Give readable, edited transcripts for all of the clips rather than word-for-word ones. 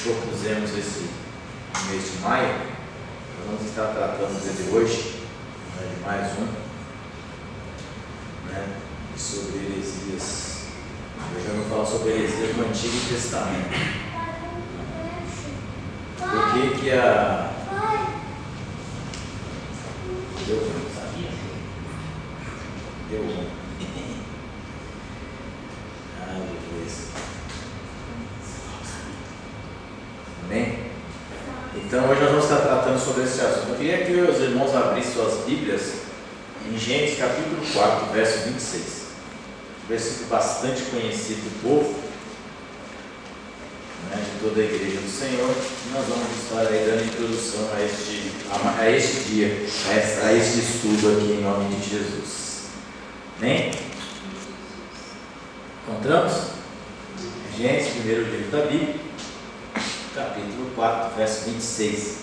propusemos esse mês de maio, nós vamos estar tratando desde hoje, de mais um, sobre heresias. Hoje eu vou falar sobre heresias do Antigo Testamento. Por que a... Deu ruim, sabia? Deu ruim. Amém? Então hoje nós vamos estar tratando sobre esse assunto. Eu queria que os irmãos abrissem suas Bíblias em Gênesis capítulo 4, verso 26. Um versículo bastante conhecido do povo, de toda a igreja do Senhor. E nós vamos estar aí dando introdução a este dia, a este estudo aqui em nome de Jesus. Amém? Encontramos? Gênesis, primeiro livro da Bíblia, capítulo 4, verso 26.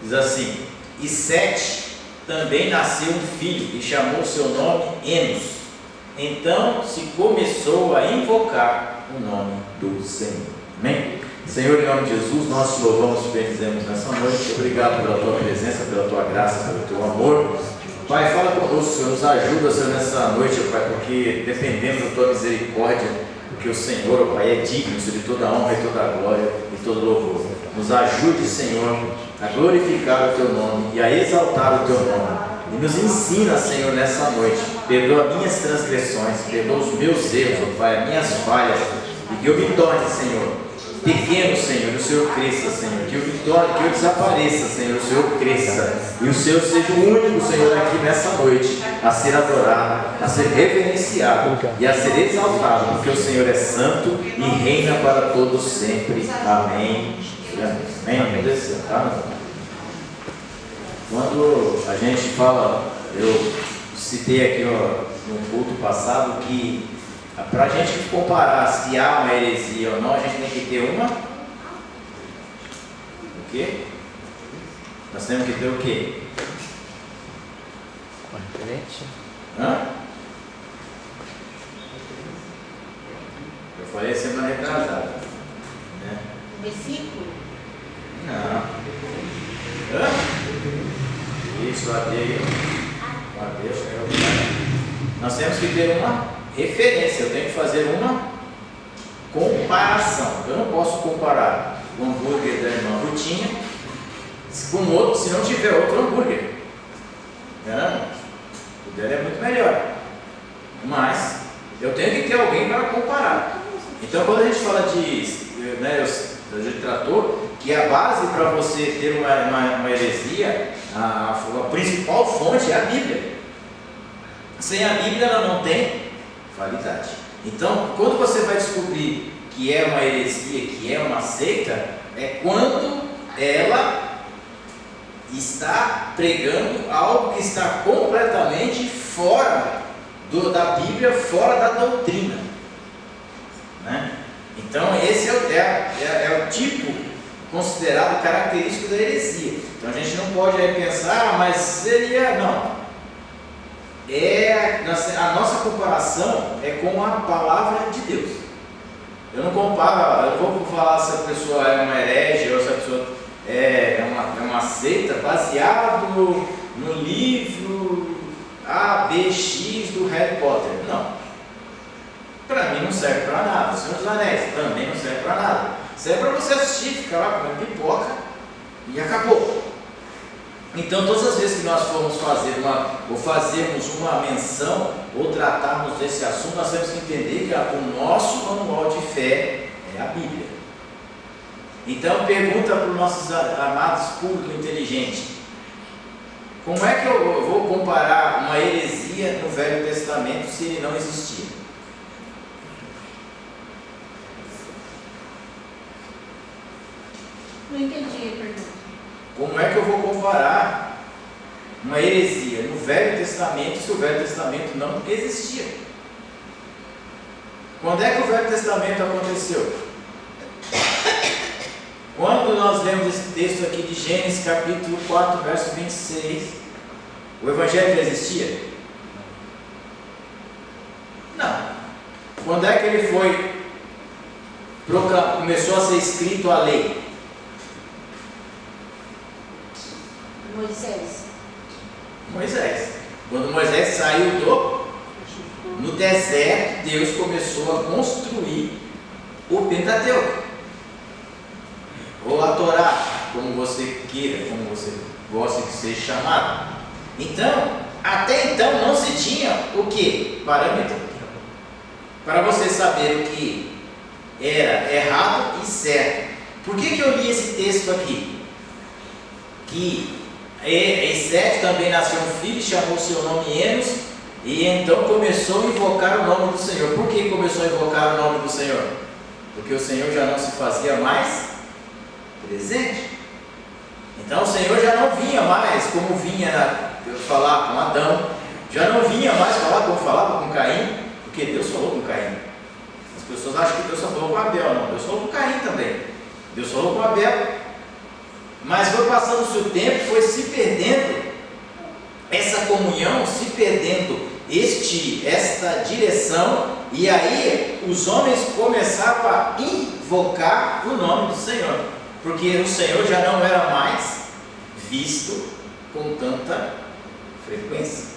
Diz assim: E Sete também nasceu um filho, e chamou seu nome Enos. Então se começou a invocar o nome do Senhor. Amém? Senhor, em nome de Jesus, nós te louvamos e te bendizemos nessa noite. Obrigado pela tua presença, pela tua graça, pelo teu amor. Pai, fala conosco, Senhor, nos ajuda, Senhor, nessa noite, Pai, porque dependemos da tua misericórdia, porque o Senhor, Pai, é digno, Senhor, de toda a honra e toda a glória e todo louvor. Nos ajude, Senhor, a glorificar o teu nome e a exaltar o teu nome. E nos ensina, Senhor, nessa noite. Perdoa minhas transgressões, perdoa os meus erros, Pai, as minhas falhas, e que eu me torne, Senhor, pequeno, Senhor, e o Senhor cresça, Senhor, que eu desapareça, Senhor, o Senhor cresça, e o Senhor seja o único, Senhor, aqui nessa noite, a ser adorado, a ser reverenciado e a ser exaltado, porque o Senhor é santo e reina para todos sempre. Amém. Amém. Amém. Tá? Quando a gente fala, eu citei aqui no culto passado que para a gente comparar se há uma heresia ou não, a gente tem que ter uma. O quê? Nós temos que ter o quê? Uma referente. Hã? Eu falei semana retrasada. Né? Versículo? Não. Hã? Isso, adeio. Nós temos que ter uma referência, eu tenho que fazer uma comparação. Eu não posso comparar o hambúrguer da irmã Rutinha com outro, se não tiver outro hambúrguer. Não? O dela é muito melhor. Mas eu tenho que ter alguém para comparar. Então, quando a gente fala de trator, que a base para você ter uma heresia, a principal fonte é a Bíblia. Sem a Bíblia ela não tem validade. Então, quando você vai descobrir que é uma heresia, que é uma seita, é quando ela está pregando algo que está completamente fora da Bíblia, fora da doutrina, né? Então, esse é o tipo considerado característico da heresia. Então, a gente não pode aí pensar, mas seria, não. A nossa comparação é com a palavra de Deus. Eu não comparo, eu não vou falar se a pessoa é uma herege ou se a pessoa é uma seita baseado no livro A, B, X do Harry Potter. Não. Para mim não serve para nada. O Senhor dos Anéis também não serve para nada. Serve para você assistir, ficar lá comendo pipoca e acabou. Então, todas as vezes que nós formos fazermos uma menção ou tratarmos desse assunto, nós temos que entender que o nosso manual de fé é a Bíblia. Então, pergunta para os nossos amados público inteligente: como é que eu vou comparar uma heresia no Velho Testamento se ele não existia? Não entendi a pergunta. Como é que eu vou comparar uma heresia no Velho Testamento se o Velho Testamento não existia? Quando é que o Velho Testamento aconteceu? Quando nós lemos esse texto aqui de Gênesis capítulo 4, verso 26, o Evangelho já existia? Não. Quando é que ele foi começou a ser escrito a lei? Moisés. Moisés. Quando Moisés saiu no deserto, Deus começou a construir o Pentateuco, ou a Torá, como você queira, como você gosta de ser chamado. Então, até então não se tinha o que? Parâmetro para você saber o que era errado e certo. Por que eu li esse texto aqui? Que Sete também nasceu um filho, chamou seu nome Enos, e então começou a invocar o nome do Senhor. Por que começou a invocar o nome do Senhor? Porque o Senhor já não se fazia mais presente. Então o Senhor já não vinha mais como vinha falar com Adão, já não vinha mais falar como falava com Caim, porque Deus falou com Caim. As pessoas acham que Deus só falou com Abel. Não, Deus falou com Caim também. Deus falou com Abel. Mas foi passando-se o tempo, foi se perdendo essa comunhão, se perdendo esta direção, e aí os homens começaram a invocar o nome do Senhor, porque o Senhor já não era mais visto com tanta frequência.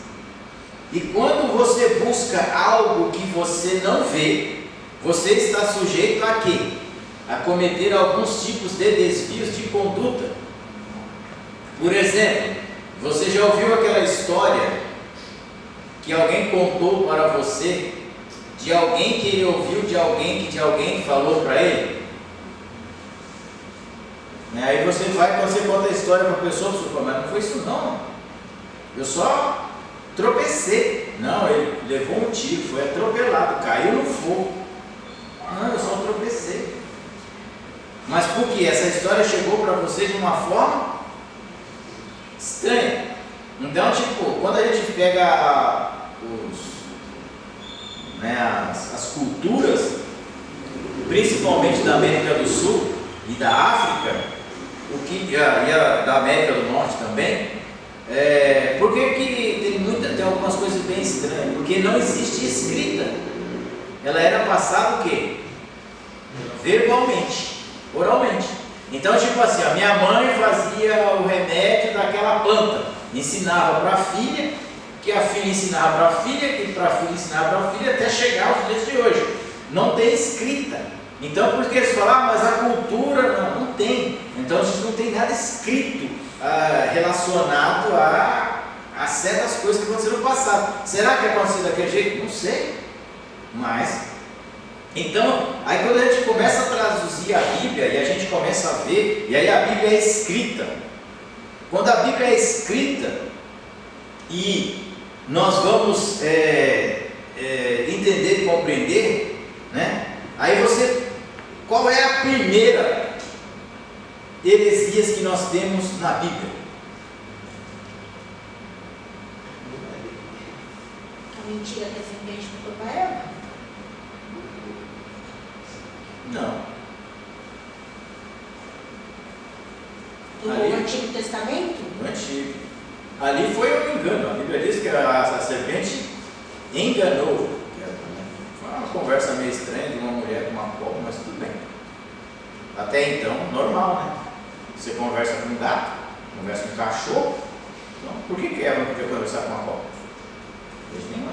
E quando você busca algo que você não vê, você está sujeito a quê? A cometer alguns tipos de desvios de conduta. Por exemplo, você já ouviu aquela história que alguém contou para você, de alguém que ele ouviu de alguém que de alguém falou para ele? Aí você vai, quando você conta a história para a pessoa, você fala, mas não foi isso não, eu só tropecei. Não, ele levou um tiro, foi atropelado, caiu no fogo. Não, eu só tropecei. Mas por que? Essa história chegou para você de uma forma estranha. Então, tipo, quando a gente pega as culturas, principalmente da América do Sul e da África, e da América do Norte também, por que tem algumas coisas bem estranhas? Porque não existe escrita. Ela era passada o quê? Verbalmente, oralmente. Então, tipo assim, a minha mãe fazia o remédio daquela planta, ensinava para a filha, que a filha ensinava para a filha, que para a filha ensinava para a filha, até chegar aos dias de hoje. Não tem escrita. Então, por que eles falam, mas a cultura não tem. Então, a gente não tem nada escrito relacionado a certas coisas que aconteceram no passado. Será que aconteceu daquele jeito? Não sei. Mas, então, aí quando a gente começa a traduzir a Bíblia e a gente começa a ver, e aí a Bíblia é escrita. Quando a Bíblia é escrita e nós vamos entender e compreender, né? Aí qual é a primeira heresias que nós temos na Bíblia? A mentira que a serpente contou para Eva? Não. No Antigo Testamento? No Antigo. Ali foi um engano. A Bíblia diz que a serpente enganou. Foi uma conversa meio estranha de uma mulher com uma cobra, mas tudo bem. Até então, normal, né? Você conversa com um gato, conversa com um cachorro. Então, por que Eva não podia conversar com uma cobra? Desde nenhum.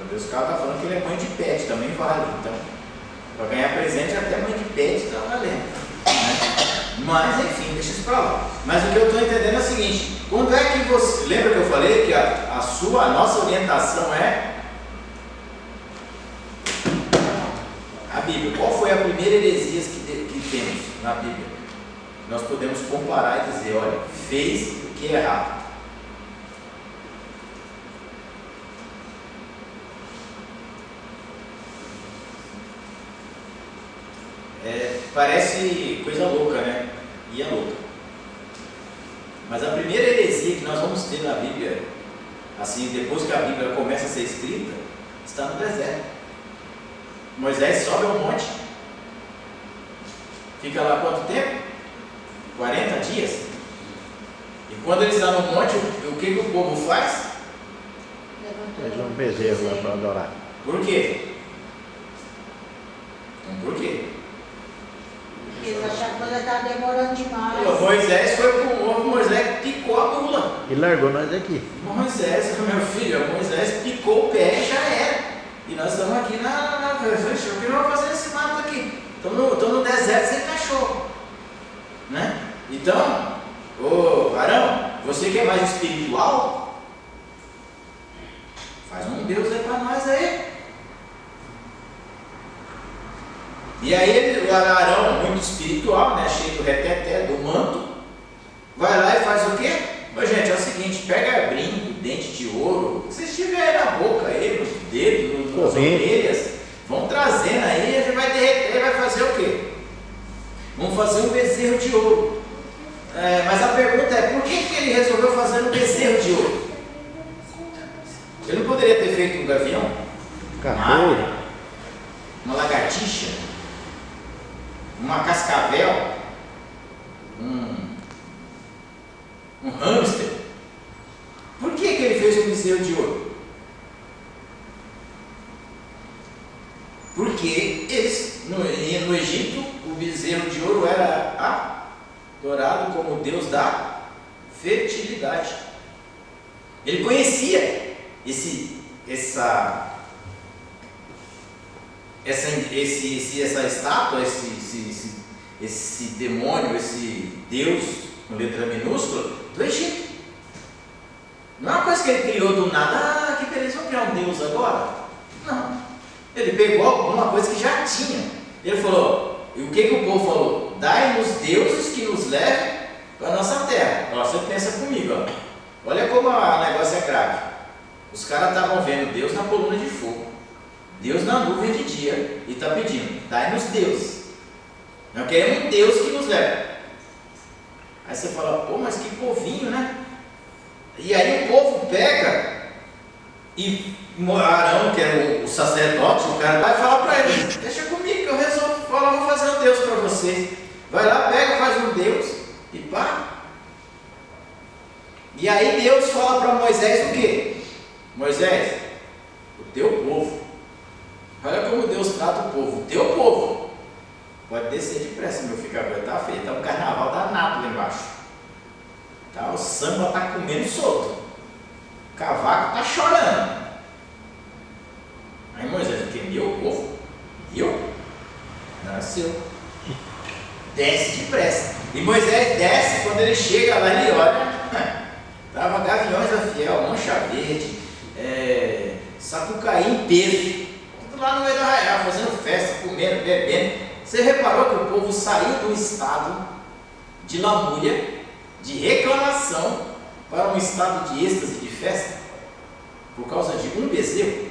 Deus, o cara está falando que ele é mãe de pet, também vale. Então, para ganhar presente, até mãe de pet está valendo. Né? Mas, enfim, deixa isso para lá. Mas o que eu estou entendendo é o seguinte: quando é que você. Lembra que eu falei que a nossa orientação é a Bíblia? Qual foi a primeira heresia que temos na Bíblia? Nós podemos comparar e dizer: olha, fez o que é errado. Parece coisa louca, né? E é louca. Mas a primeira heresia que nós vamos ter na Bíblia, assim, depois que a Bíblia começa a ser escrita, está no deserto. Moisés sobe ao monte, fica lá quanto tempo? 40 dias. E quando ele está no monte, o que o povo faz? Fez um bezerro lá para adorar. Por quê? Por quê? coisa está demorando demais. O Moisés foi pro ovo, Moisés picou a mula. E largou nós aqui. Moisés, meu filho, Moisés picou o pé e já era. E nós estamos aqui na fechou. O que nós vamos fazer nesse mato aqui? Estamos no deserto sem cachorro. Né? Então, ô Arão, você que é mais espiritual, faz um Deus aí para nós aí. E aí o Arão, muito espiritual, né, cheio do reteté, do manto, vai lá e faz o quê? Ô, gente, é o seguinte, pega brinco, dente de ouro, que vocês tiverem na boca aí, nos dedos, nas orelhas, vão trazendo aí, a gente vai derreter e vai fazer o quê? Vamos fazer um bezerro de ouro. Mas a pergunta é, por que ele resolveu fazer um bezerro de ouro? Ele não poderia ter feito um gavião? Uma lagartixa? Uma cascavel? Um hamster? Por que ele fez um bezerro de ouro? Porque eles, no Egito, o bezerro de ouro era adorado como Deus da fertilidade. Ele conhecia essa estátua, esse demônio, esse Deus com letra minúscula do Egito. Não é uma coisa que ele criou do nada, que beleza, vamos criar um Deus agora? Não. Ele pegou alguma coisa que já tinha. Ele falou, e o que o povo falou? Dai-nos deuses que nos levem para a nossa terra. Ó, você pensa comigo, ó. Olha como o negócio é grave. Os caras estavam vendo Deus na coluna de fogo, Deus na nuvem de dia, e está pedindo, dai-nos deuses. Nós queremos um Deus que nos leve. Aí você fala, pô, mas que povinho, né? E aí o povo pega e Arão, que é o sacerdote, o cara vai falar para ele, deixa comigo que eu resolvo, vou fazer um Deus para vocês. Vai lá, pega, faz um Deus e pá. E aí Deus fala para Moisés o quê? Moisés, o teu povo, olha como Deus trata o povo, o teu povo, pode descer depressa, meu filho, agora está feio, está um carnaval danado lá embaixo, tá, o samba está comendo solto, o cavaco está chorando. Aí Moisés, o que? Meu povo? Eu? Nasceu. Desce depressa. E Moisés desce, quando ele chega lá, ele olha, estava gaviões da fiel, mancha verde, sapucaí em peso, tudo lá no meio do arraial, fazendo festa, comendo, bebendo. Você reparou que o povo saiu do estado de lamúria, de reclamação, para um estado de êxtase, de festa, por causa de um bezerro?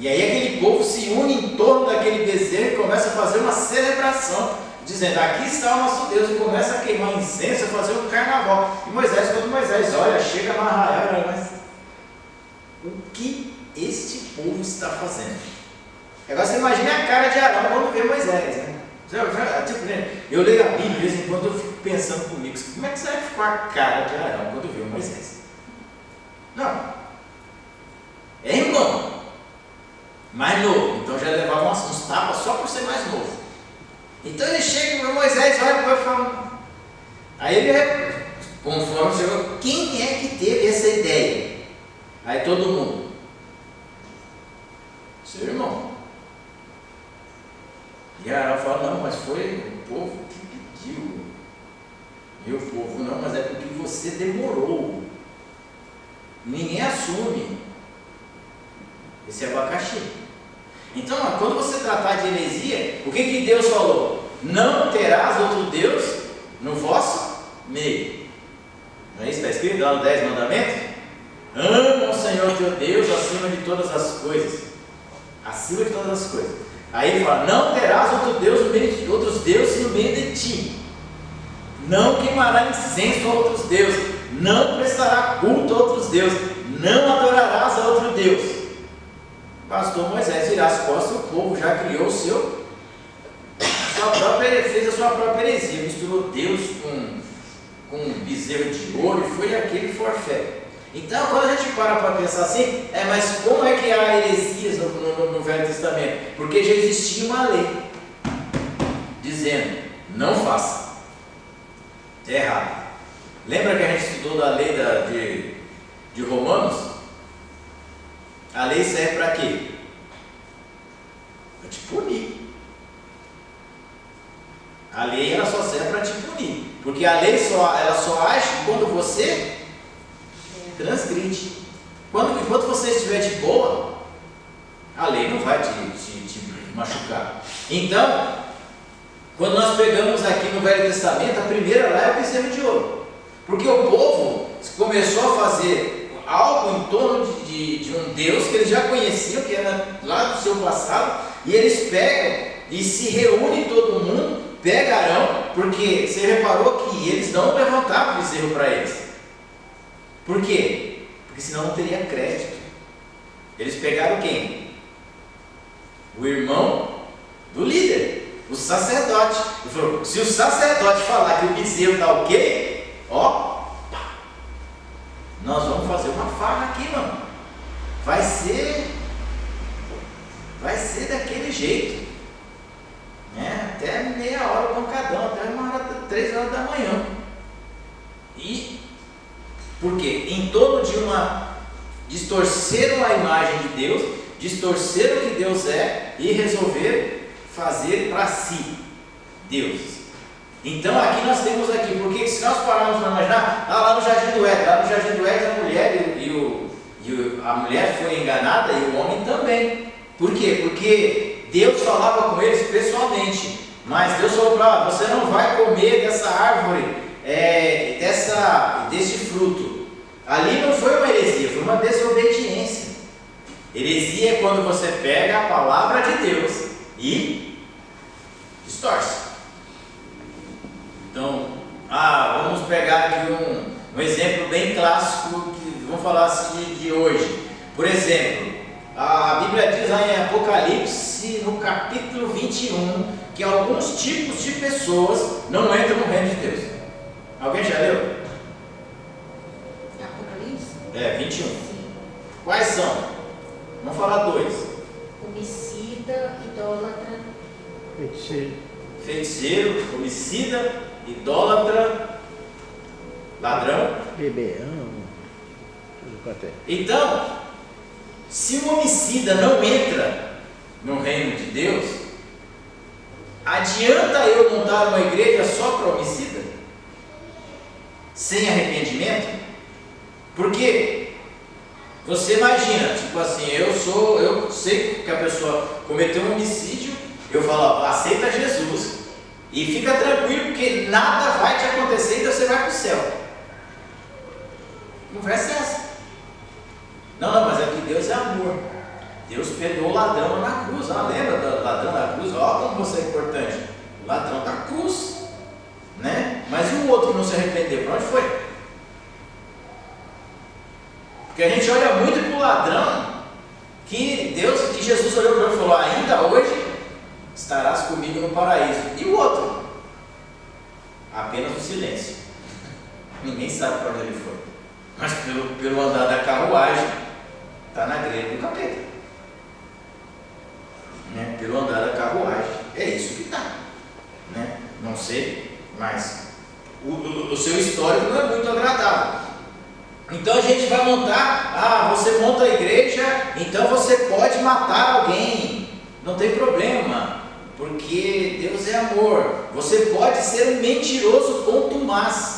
E aí aquele povo se une em torno daquele bezerro e começa a fazer uma celebração, dizendo, aqui está o nosso Deus, e começa a queimar incenso, a fazer um carnaval. E Moisés, quando Moisés olha, chega no arraial, mas o que este povo está fazendo? Agora você imagina a cara de Arão quando vê Moisés, né? Eu leio a Bíblia, de vez em quando eu fico pensando comigo, como é que será que ficou a cara de Arão quando vê Moisés? Não. É irmão. Mais novo, então já levava uns tapas só por ser mais novo. Então ele chega, Moisés olha para ele e fala. Aí ele, conforme chegou, quem é que teve essa ideia? Aí todo mundo, seu irmão. E Arão fala, não, mas foi o povo que pediu. Meu povo, não, mas é porque você demorou. Ninguém assume esse abacaxi. Então, quando você tratar de heresia, o que Deus falou? Não terás outro Deus no vosso meio. Não é isso que está escrito lá no 10 mandamentos? Ama o Senhor teu Deus acima de todas as coisas. Acima de todas as coisas. Aí ele fala, não terás outros deuses no meio de ti. Não queimará incenso a outros deuses. Não prestará culto a outros deuses. Não adorarás a outro Deus. Pastor Moisés virar as costas, o povo já criou fez a sua própria heresia, misturou Deus com um bezerro de ouro e foi aquele forfé. Então, quando a gente para pensar assim, mas como é que há heresias no Velho Testamento? Porque já existia uma lei dizendo, não faça, é errado. Lembra que a gente estudou da lei de Romanos? A lei serve para quê? Para te punir. A lei ela só serve para te punir, porque a lei ela só age quando você transgride. Enquanto você estiver de boa, a lei não vai te machucar. Então, quando nós pegamos aqui no Velho Testamento, a primeira lá é o bezerro de ouro, porque o povo começou a fazer algo em torno de um Deus que eles já conheciam, que era lá do seu passado, e eles pegam e se reúnem todo mundo, pega Arão, porque você reparou que eles não levantavam o bezerro para eles. Por quê? Porque senão não teria crédito. Eles pegaram quem? O irmão do líder, o sacerdote. Ele falou, se o sacerdote falar que o bezerro está ok, nós vamos fazer uma farra aqui, mano. Vai ser daquele jeito. Até meia hora pancadão, até 3 horas da manhã. E por quê? Em torno de distorceram a imagem de Deus, distorceram o que Deus é e resolveram fazer para si deuses. Então aqui nós temos aqui, porque se nós pararmos para imaginar, lá no Jardim do Éden, a mulher a mulher foi enganada e o homem também. Por quê? Porque Deus falava com eles pessoalmente, mas Deus falou para você não vai comer dessa árvore, desse fruto. Ali não foi uma heresia, foi uma desobediência. Heresia é quando você pega a palavra de Deus e distorce. Então, vamos pegar aqui um exemplo bem clássico, que vamos falar assim de hoje. Por exemplo, a Bíblia diz lá em Apocalipse, no capítulo 21, que alguns tipos de pessoas não entram no reino de Deus. Alguém já leu? Apocalipse? 21. Sim. Quais são? Vamos falar 2. Homicida, idólatra. Feiticeiro, homicida, idólatra, ladrão. Beberão. Tudo quanto é. Então, se o homicida não entra no reino de Deus, adianta eu montar uma igreja só para homicida? Sem arrependimento? Porque você imagina, tipo assim, eu sei que a pessoa cometeu um homicídio, eu falo, aceita Jesus e fica tranquilo, porque nada vai te acontecer e você vai para o céu. Conversa é essa. Não, mas é que Deus é amor. Deus perdoou o ladrão na cruz. Lembra do ladrão na cruz? Olha como você é importante. O ladrão da cruz, né? Mas e o outro que não se arrependeu? Para onde foi? Porque a gente olha muito para o ladrão, que Jesus olhou para ele e falou, ainda hoje estarás comigo no paraíso. E o outro? Apenas o silêncio. Ninguém sabe para onde ele foi. Mas pelo andar da carruagem, está na grelha do capeta. Né? Pelo andar da carruagem, é isso que está. Né? Não sei, mas o seu histórico não é muito agradável. Então a gente vai montar, você monta a igreja, então você pode matar alguém, não tem problema, porque Deus é amor. Você pode ser um mentiroso contumaz.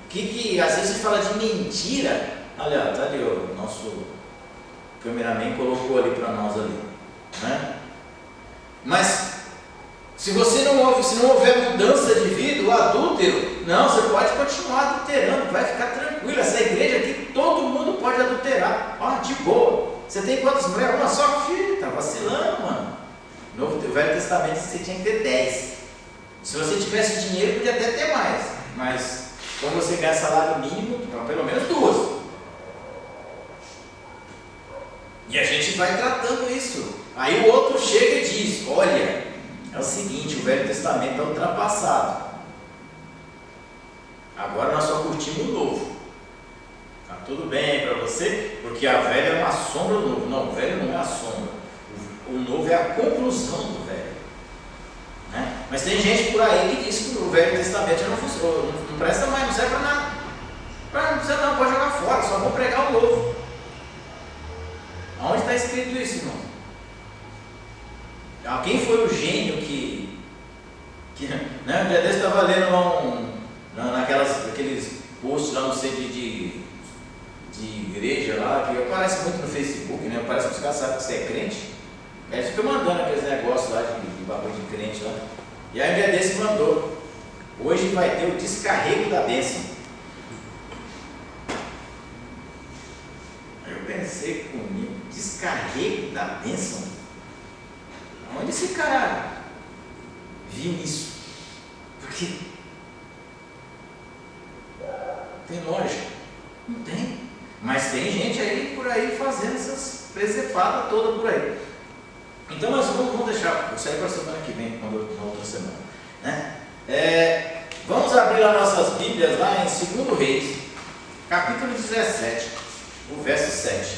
Que às vezes a gente fala de mentira. Olha, tá ali, o nosso cameraman colocou ali para nós ali, né? Mas se não houver mudança de vida, o adúltero, não, você pode continuar adulterando, vai ficar tranquilo. Essa igreja aqui, todo mundo pode adulterar, de boa. Você tem quantas mulheres? Uma só? Filho, tá vacilando, mano. No Velho Testamento você tinha que ter 10. Se você tivesse dinheiro, podia até ter mais, mas quando você ganha salário mínimo, então, pelo menos 2. E a gente vai tratando isso. Aí o outro chega e diz, olha, é o seguinte, o Velho Testamento é ultrapassado. Agora nós só curtimos o Novo. tudo bem aí para você, porque a velha é uma sombra do novo. Não, o velho não é a sombra. O novo é a conclusão do velho. Né? Mas tem gente por aí que diz que o Velho Testamento já não funciona, não presta mais, não serve para nada. Não precisa não, pode jogar fora, só vou pregar o novo. Aonde está escrito isso, irmão? Quem foi o gênio que né? Um dia desse eu estava lendo naqueles posts lá no centro de igreja lá, que aparece muito no Facebook, né? Parece que os caras sabem que você é crente. Aí eles ficam mandando aqueles negócios lá de bagulho de crente lá. E aí um dia desse mandou. Hoje vai ter o descarrego da bênção. Aí eu pensei comigo, descarrego da bênção? Onde esse cara viu isso? Porque tem lógica? Não tem. Mas tem gente aí por aí fazendo essas presepadas todas por aí. Então nós vamos deixar isso aí para a semana que vem, na outra semana. Né? Vamos abrir as nossas Bíblias lá em 2 Reis, capítulo 17, o verso 7.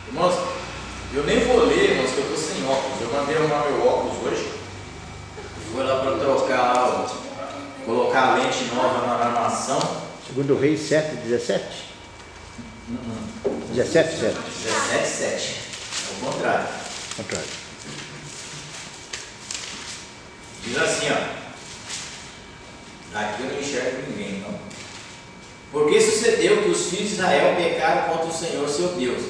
Irmãos, eu nem vou ler, irmãos, que eu estou sem óculos. Eu mandei arrumar meu óculos hoje. Fui lá para trocar, colocar a lente nova na armação. 2 Reis 7, 17? 17, 7. 17, 7. É o contrário. Contrário. Diz assim, ó. Aqui eu não enxergo ninguém, não. Porque sucedeu que os filhos de Israel pecaram contra o Senhor seu Deus,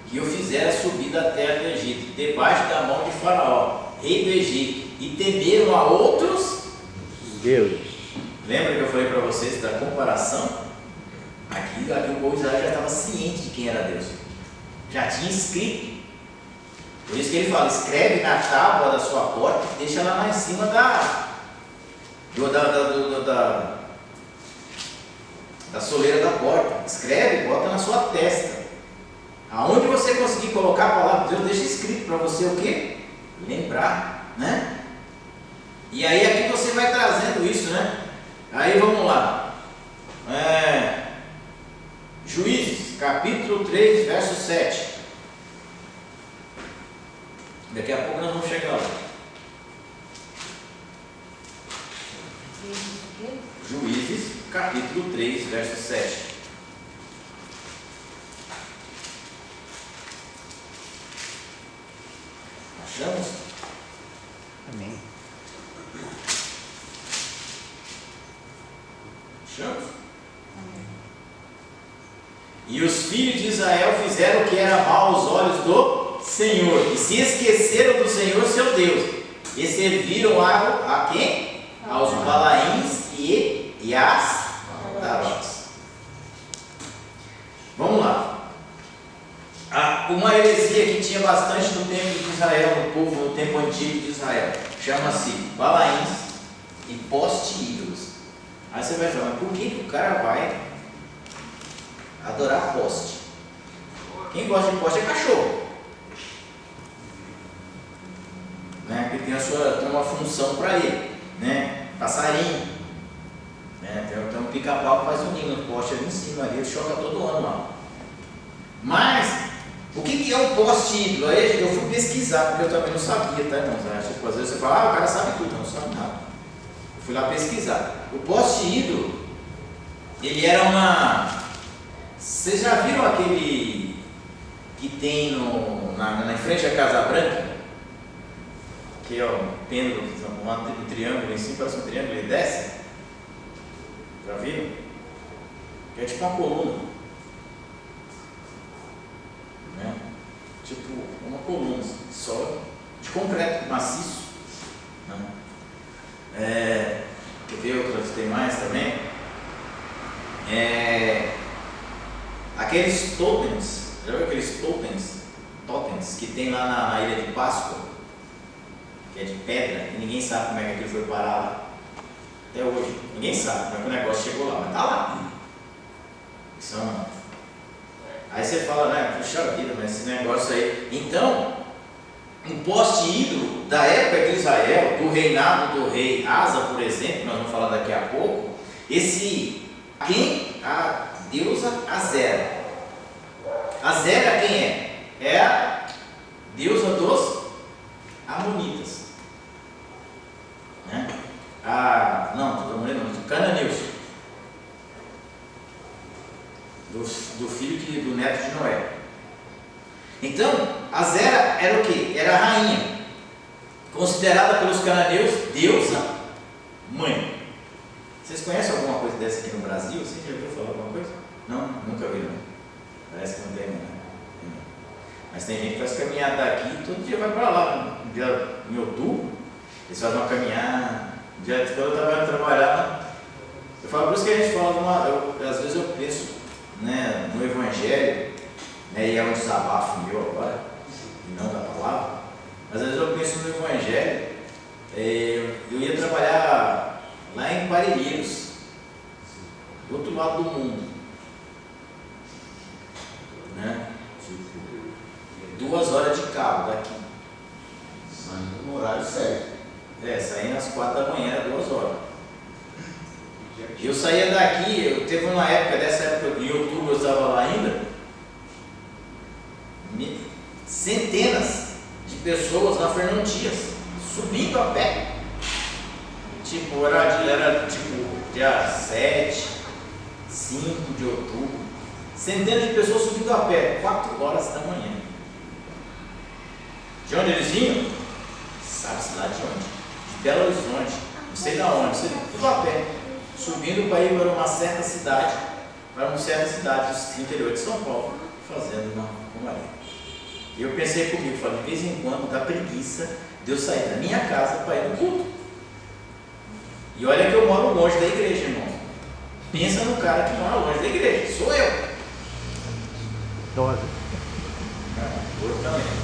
que o fizera subir da terra do Egito, debaixo da mão de Faraó, rei do Egito, e temeram a outros deuses. Lembra que eu falei para vocês da comparação? Aqui o povo de Israel já estava ciente de quem era Deus, já tinha escrito. Por isso que ele fala: escreve na tábua da sua porta e deixa lá em cima da soleira da porta. Escreve, bota na sua testa. Aonde você conseguir colocar a palavra de Deus, deixa escrito para você o quê? Lembrar, né? E aí aqui você vai trazendo isso, né? Aí vamos lá. Juízes, capítulo 3, verso 7. Daqui a pouco nós vamos chegar lá. Juízes, capítulo 3, verso 7. Achamos? Amém. Achamos? Amém. E os filhos de Israel fizeram o que era mal aos olhos do Senhor, e se esqueceram do Senhor seu Deus, e serviram a quem? Aos Balaíns e às Tarotas. Vamos lá. Uma heresia que tinha bastante no tempo de Israel, no povo, no tempo antigo de Israel, chama-se Balaíns e poste-ídolos. Aí você vai falar: por que o cara vai adorar poste? Quem gosta de poste é cachorro, né? Porque tem uma função para ele, né? Passarinho, né? Tem um pica-pau que faz um ninho no poste ali em cima, ali, ele choca todo ano lá. Mas o que é um poste ídolo? Aí eu fui pesquisar, porque eu também não sabia, tá, irmãos? Tipo, às vezes você fala: o cara sabe tudo, não sabe nada. Eu fui lá pesquisar. O poste ídolo, ele era uma... Vocês já viram aquele que tem na frente da Casa Branca? Que é um pêndulo, um triângulo em cima, parece um triângulo, ele desce? Já viram? Que é tipo uma coluna, né? Tipo uma coluna só de concreto maciço, né? Quer ver outras que tem mais também? Aqueles totens, já viu aqueles totens que tem lá na Ilha de Páscoa, que é de pedra, e ninguém sabe como é que aquilo foi parar lá. Até hoje, ninguém sabe como é que o negócio chegou lá, mas está lá. Aí você fala, né, puxa vida, mas esse negócio aí. Então, um poste ídolo da época de Israel, do reinado do rei Asa, por exemplo, nós vamos falar daqui a pouco, deusa Azera. Azera quem é? É a deusa dos amonitas. Né? Dos cananeus. Do filho do neto de Noé. Então, Azera era o que? Era a rainha, considerada pelos cananeus deusa mãe. Vocês conhecem alguma coisa dessa aqui no Brasil? Você já ouviu falar alguma coisa? Não? Nunca vi, não. Parece que não tem, não. Mas tem gente que faz caminhada daqui e todo dia vai para lá. Um dia em outubro, eles fazem uma caminhada. Um dia, quando eu estava trabalhando, eu falo, por isso que a gente fala, às vezes eu penso, né, no Evangelho, né, e é um desabafo meu agora, e não da palavra, mas às vezes eu penso no Evangelho. Eu ia trabalhar lá em Parelheiros, do outro lado do mundo, né? 2 horas de carro daqui. No horário certo. Saindo às 4 da manhã, era 2 horas. Eu saía daqui, teve uma época, dessa época, em outubro eu estava lá ainda, centenas de pessoas na Fernão Dias, subindo a pé. Tipo, era tipo dia 7, 5 de outubro, centenas de pessoas subindo a pé, 4 horas da manhã. De onde eles vinham? Sabe-se lá de onde? De Belo Horizonte, não sei de onde, tudo a pé, subindo para ir para uma certa cidade do interior de São Paulo, fazendo uma romaria. E eu pensei comigo, falei, de vez em quando dá preguiça de eu sair da minha casa para ir no culto. E olha que eu moro longe da igreja, irmão. Pensa no cara que mora longe da igreja, sou eu. Nossa. Eu também.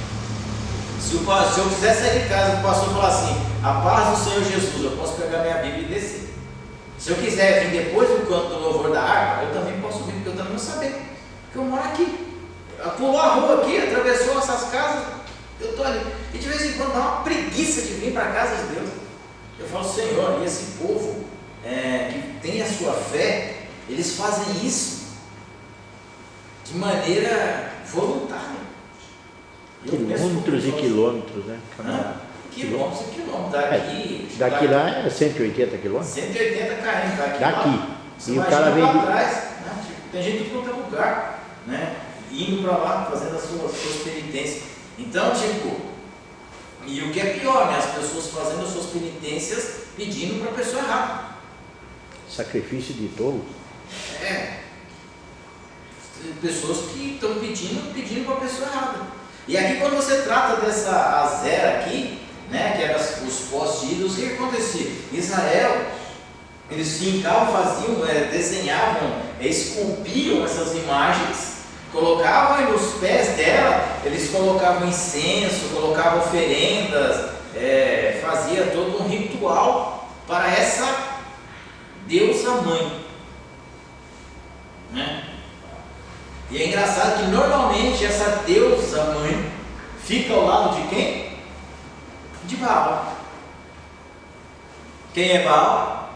Se eu quiser sair de casa, o pastor falar assim, a paz do Senhor Jesus, eu posso pegar minha Bíblia e descer. Se eu quiser vir depois do canto do louvor da harpa, eu também posso vir, porque eu também não saber, porque eu moro aqui. Pulou a rua aqui, atravessou essas casas, eu estou ali. E de vez em quando dá uma preguiça de vir para a casa de Deus. Eu falo, Senhor, e esse povo que tem a sua fé, eles fazem isso de maneira voluntária. Quilômetros e quilômetros, né? Quilômetros e quilômetros. Daqui lá é 180 quilômetros? 180 km daqui. Você E o cara vem lá atrás, né? Tem gente de todo lugar, né? Indo para lá, fazendo as suas penitências. Então, e o que é pior, né? As pessoas fazendo as suas penitências pedindo para a pessoa errada. Sacrifício de tolo. Pessoas que estão pedindo para a pessoa errada. E aqui, quando você trata dessa Azera aqui, né, que eram os postes de ídolos, o que acontecia? Israel, eles fincavam, faziam, desenhavam, esculpiam essas imagens, colocavam aí nos pés dela, eles colocavam incenso, colocavam oferendas, fazia todo um ritual para essa deusa mãe, né? E é engraçado que normalmente essa deusa mãe fica ao lado de quem? De Baal. Quem é Baal?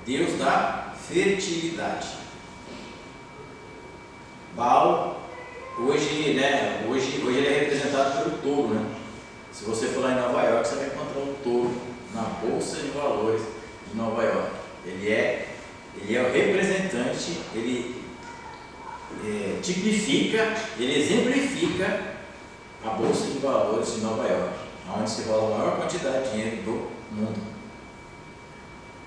Deus da fertilidade. Baal, hoje ele é representado pelo touro, né? Se você for lá em Nova York, você vai encontrar um touro na Bolsa de Valores de Nova York. Ele é o representante, ele tipifica, ele exemplifica a Bolsa de Valores de Nova York, onde se rola a maior quantidade de dinheiro do mundo.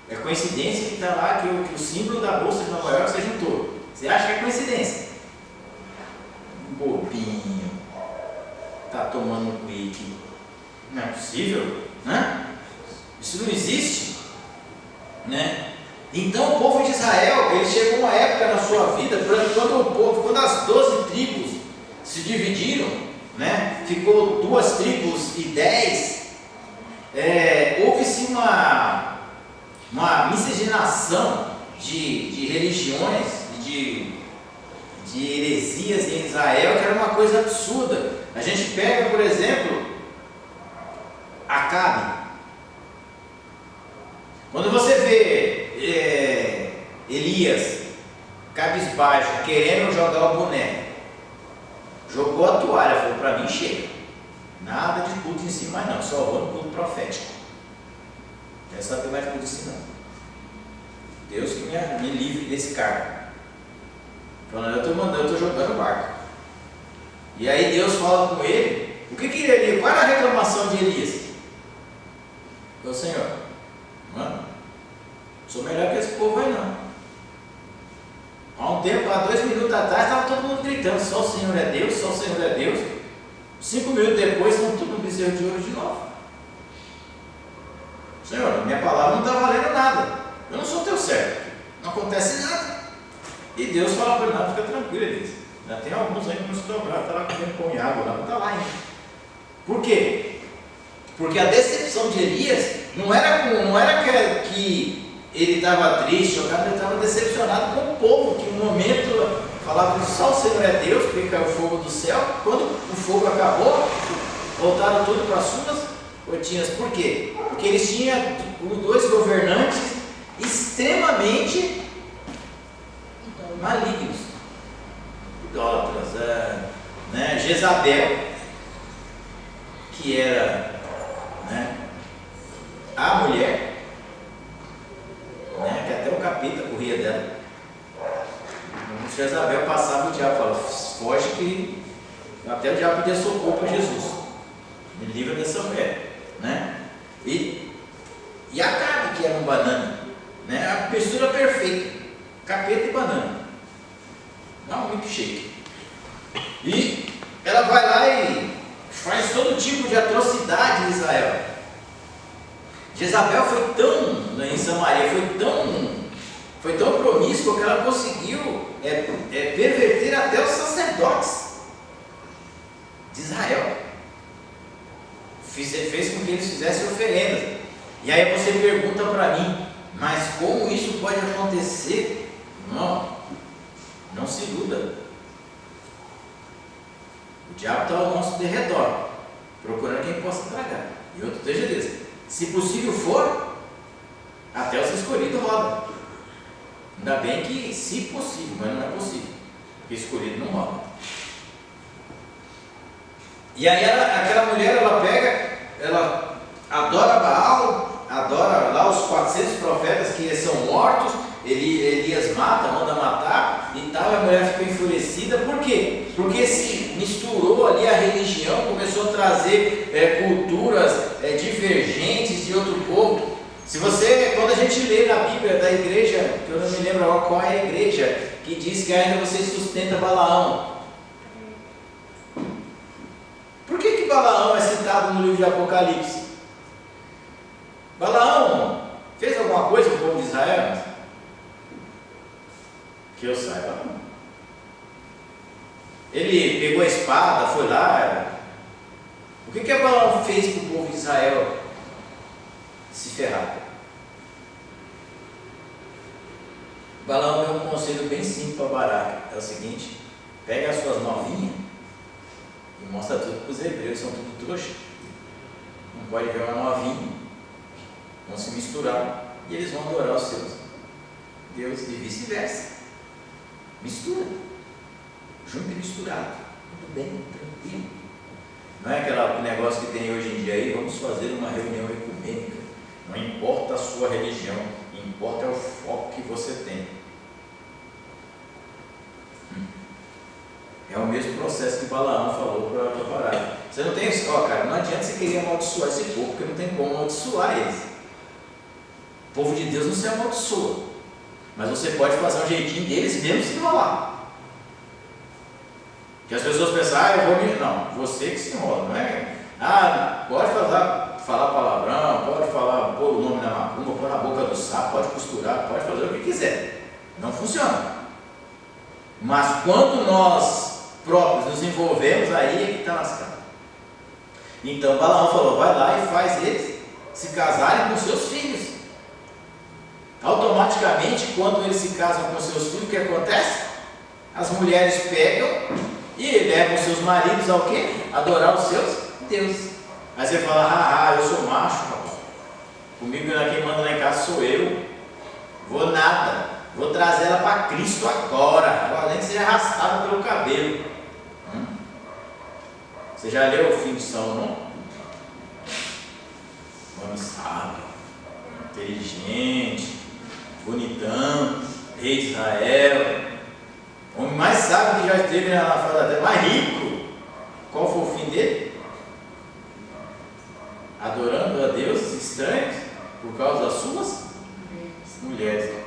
É coincidência que está lá que o símbolo da Bolsa de Nova York seja um touro. Você acha que é coincidência? Um bobinho, está tomando um quick. Não é possível, né? Isso não existe, né? Então o povo de Israel, ele chegou uma época na sua vida, quando as 12 tribos se dividiram, né? Ficou 2 tribos e 10, houve-se uma miscigenação de religiões, de heresias em Israel, que era uma coisa absurda. A gente pega, por exemplo, Acabe. Quando você vê Elias, cabisbaixo, querendo jogar o boneco. Jogou a toalha, falou, para mim chega. Nada de culto em si mais não, só vou no culto profético. Não quero saber mais de culto em si não. Deus que me livre desse cargo. Falando, eu estou jogando o barco. E aí Deus fala com ele, o que Elias, qual era a reclamação de Elias? Falou, Senhor, mano, sou melhor que esse povo aí não. Há um tempo, há 2 minutos atrás, estava todo mundo gritando, só o Senhor é Deus, só o Senhor é Deus. 5 minutos depois, estão tudo no bezerro de ouro de novo. Senhor, minha palavra não está valendo nada. Eu não sou teu servo. Não acontece nada. E Deus fala para ele, não, fica tranquilo, Elias. Já tem alguns aí que não se dobraram, está lá comendo pão e água, não está lá ainda. Por quê? Porque a decepção de Elias não era que ele estava triste, ele estava decepcionado com o povo, que no momento falava que só o Senhor é Deus, porque caiu o fogo do céu. Quando o fogo acabou, voltaram tudo para as suas rotinas. Por quê? Porque eles tinham 2 governantes extremamente malignos, idólatras, né? Jezabel, que era, né, a mulher, né, que até o capeta corria dela. Jezabel passava, o diabo falava, foge que até o diabo pedia socorro para Jesus, me livra dessa mulher, né? E Acabe, que era um banana, né? A mistura perfeita, capeta e banana, dá um milkshake. E ela vai lá e faz todo tipo de atrocidade em Israel. Jezabel foi tão, em Samaria, foi tão promíscua que ela conseguiu perverter até os sacerdotes de Israel. Fez com que eles fizessem oferendas. E aí você pergunta para mim, mas como isso pode acontecer? Não se iluda. O diabo está ao nosso derredor, procurando quem possa tragar. E outro esteja desse. Se possível for, até os escolhidos rodam. Ainda bem que, se possível, mas não é possível, porque escolhido não roda. E aí aquela mulher, ela adora Baal, adora lá os 400 profetas que são mortos, Elias manda matar e tal, a mulher ficou enfurecida. Por quê? Porque se misturou ali a religião, começou a trazer culturas divergentes de outro povo. Quando a gente lê na Bíblia da igreja, que eu não me lembro agora qual é a igreja, que diz que ainda você sustenta Balaão. Por que Balaão é citado no livro de Apocalipse? Balaão fez alguma coisa com o povo de Israel? Que eu saiba, não. Ele pegou a espada, foi lá. O que Balaão fez para o povo de Israel se ferrar? Balaão deu um conselho bem simples para Baraque. É o seguinte: pega as suas novinhas e mostra tudo para os hebreus, são tudo trouxa. Não pode ver uma novinha, vão se misturar e eles vão adorar os seus Deus e vice-versa. Mistura, junto e misturado, tudo bem, tranquilo. Não é aquele negócio que tem hoje em dia aí, vamos fazer uma reunião ecumênica. Não importa a sua religião, importa é o foco que você tem. É o mesmo processo que Balaão falou para parar. Você não tem isso, cara, não adianta você querer amaldiçoar esse povo, porque não tem como amaldiçoar eles. O povo de Deus não se amaldiçoa. Mas você pode fazer um jeitinho deles mesmo se enrolar. Que as pessoas pensam, eu vou me... Não, você que se enrola, não é? Pode falar palavrão, pode pôr o nome na macumba, pôr na boca do sapo, pode costurar, pode fazer o que quiser. Não funciona. Mas quando nós próprios nos envolvemos, aí é que está lascado. Então Balaão falou, vai lá e faz eles se casarem com seus filhos. Automaticamente, quando eles se casam com seus filhos, o que acontece? As mulheres pegam e levam seus maridos ao quê? Adorar os seus deuses. Aí você fala, eu sou macho, rapaz. Comigo quem manda lá em casa sou eu. Vou nada. Vou trazer ela para Cristo agora, nem que seja arrastada pelo cabelo. Você já leu o filho de Salomão? Homem sábio, inteligente, bonitão, rei de Israel, homem mais sábio que já esteve na face da terra, mais rico. Qual foi o fim dele? Adorando a deuses estranhos por causa das suas mulheres.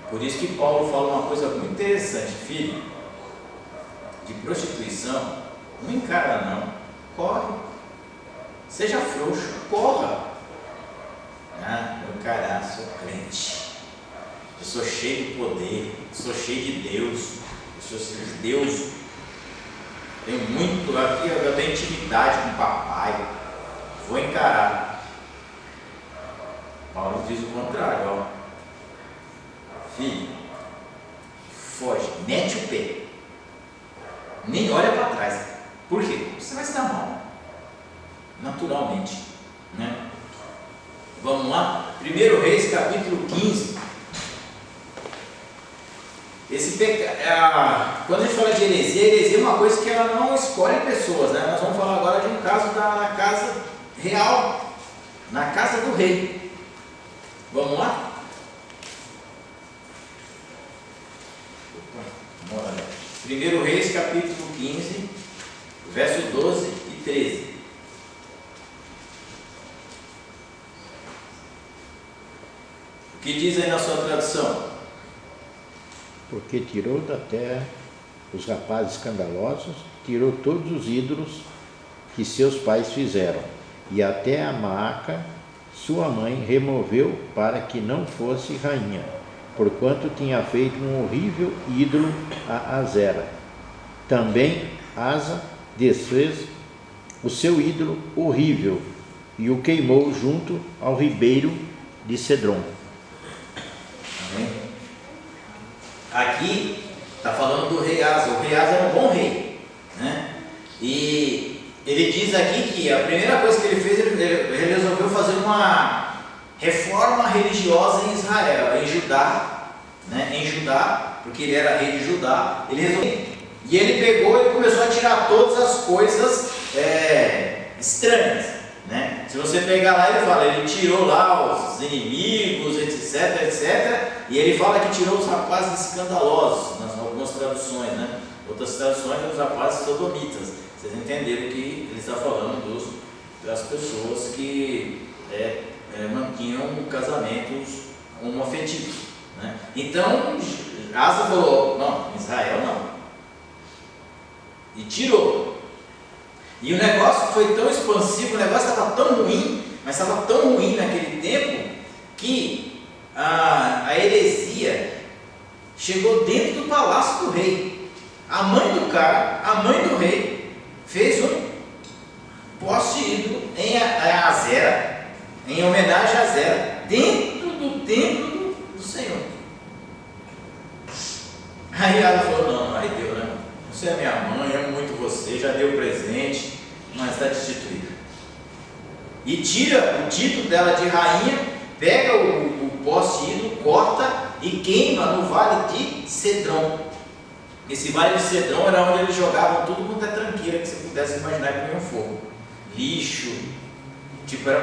Por isso que Paulo fala uma coisa muito interessante, filho, de prostituição, não encara não, corre, seja frouxo, corra. Meu caralho, sou crente, eu sou cheio de poder, sou cheio de Deus, eu sou cheio de Deus, tenho muito, aqui eu tenho intimidade com o papai, vou encarar. Paulo diz o contrário, ó. Filho, foge, mete o pé, nem olha para trás. Por quê? Você vai se dar mal, naturalmente, né? Vamos lá? 1 Reis, capítulo 15. Esse quando a gente fala de heresia é uma coisa que ela não escolhe pessoas, né? Nós vamos falar agora de um caso na casa real, na casa do rei. Vamos lá? Vamos lá. 1 Reis, capítulo 15, verso 12 e 13. O que diz aí na sua tradução? Porque tirou da terra os rapazes escandalosos, tirou todos os ídolos que seus pais fizeram, e até a Maaca, sua mãe, removeu para que não fosse rainha, porquanto tinha feito um horrível ídolo a Azera. Também Asa desfez o seu ídolo horrível e o queimou junto ao ribeiro de Cedron. Amém? Aqui está falando do rei Asa. O rei Asa era um bom rei, né? E ele diz aqui que a primeira coisa que ele fez, ele resolveu fazer uma reforma religiosa em Israel, em Judá, né? Em Judá, porque ele era rei de Judá. E ele pegou e começou a tirar todas as coisas estranhas, né? Se você pegar lá, ele fala, ele tirou lá os inimigos, etc, etc, e ele fala que tirou os rapazes escandalosos, nas algumas traduções, né? Outras traduções, os rapazes sodomitas. Vocês entenderam que ele está falando das pessoas que mantinham casamentos homoafetivos, né? Então, Asa falou, não, Israel não. E tirou. E o negócio foi tão expansivo, o negócio estava tão ruim, mas estava tão ruim naquele tempo, que a heresia chegou dentro do palácio do rei. A mãe do cara, a mãe do rei, fez um poste ídolo em Azera, em homenagem a Azera, dentro do templo do Senhor. Aí ela falou, não, aí deu, né? Você é minha mãe, amo muito você, já deu presente, mas está destituída. E tira o título dela de rainha, pega o poste ídolo, corta e queima no vale de Cedron. Esse vale de Cedron era onde eles jogavam tudo quanto é tranqueira que você pudesse imaginar que punha fogo. Lixo, era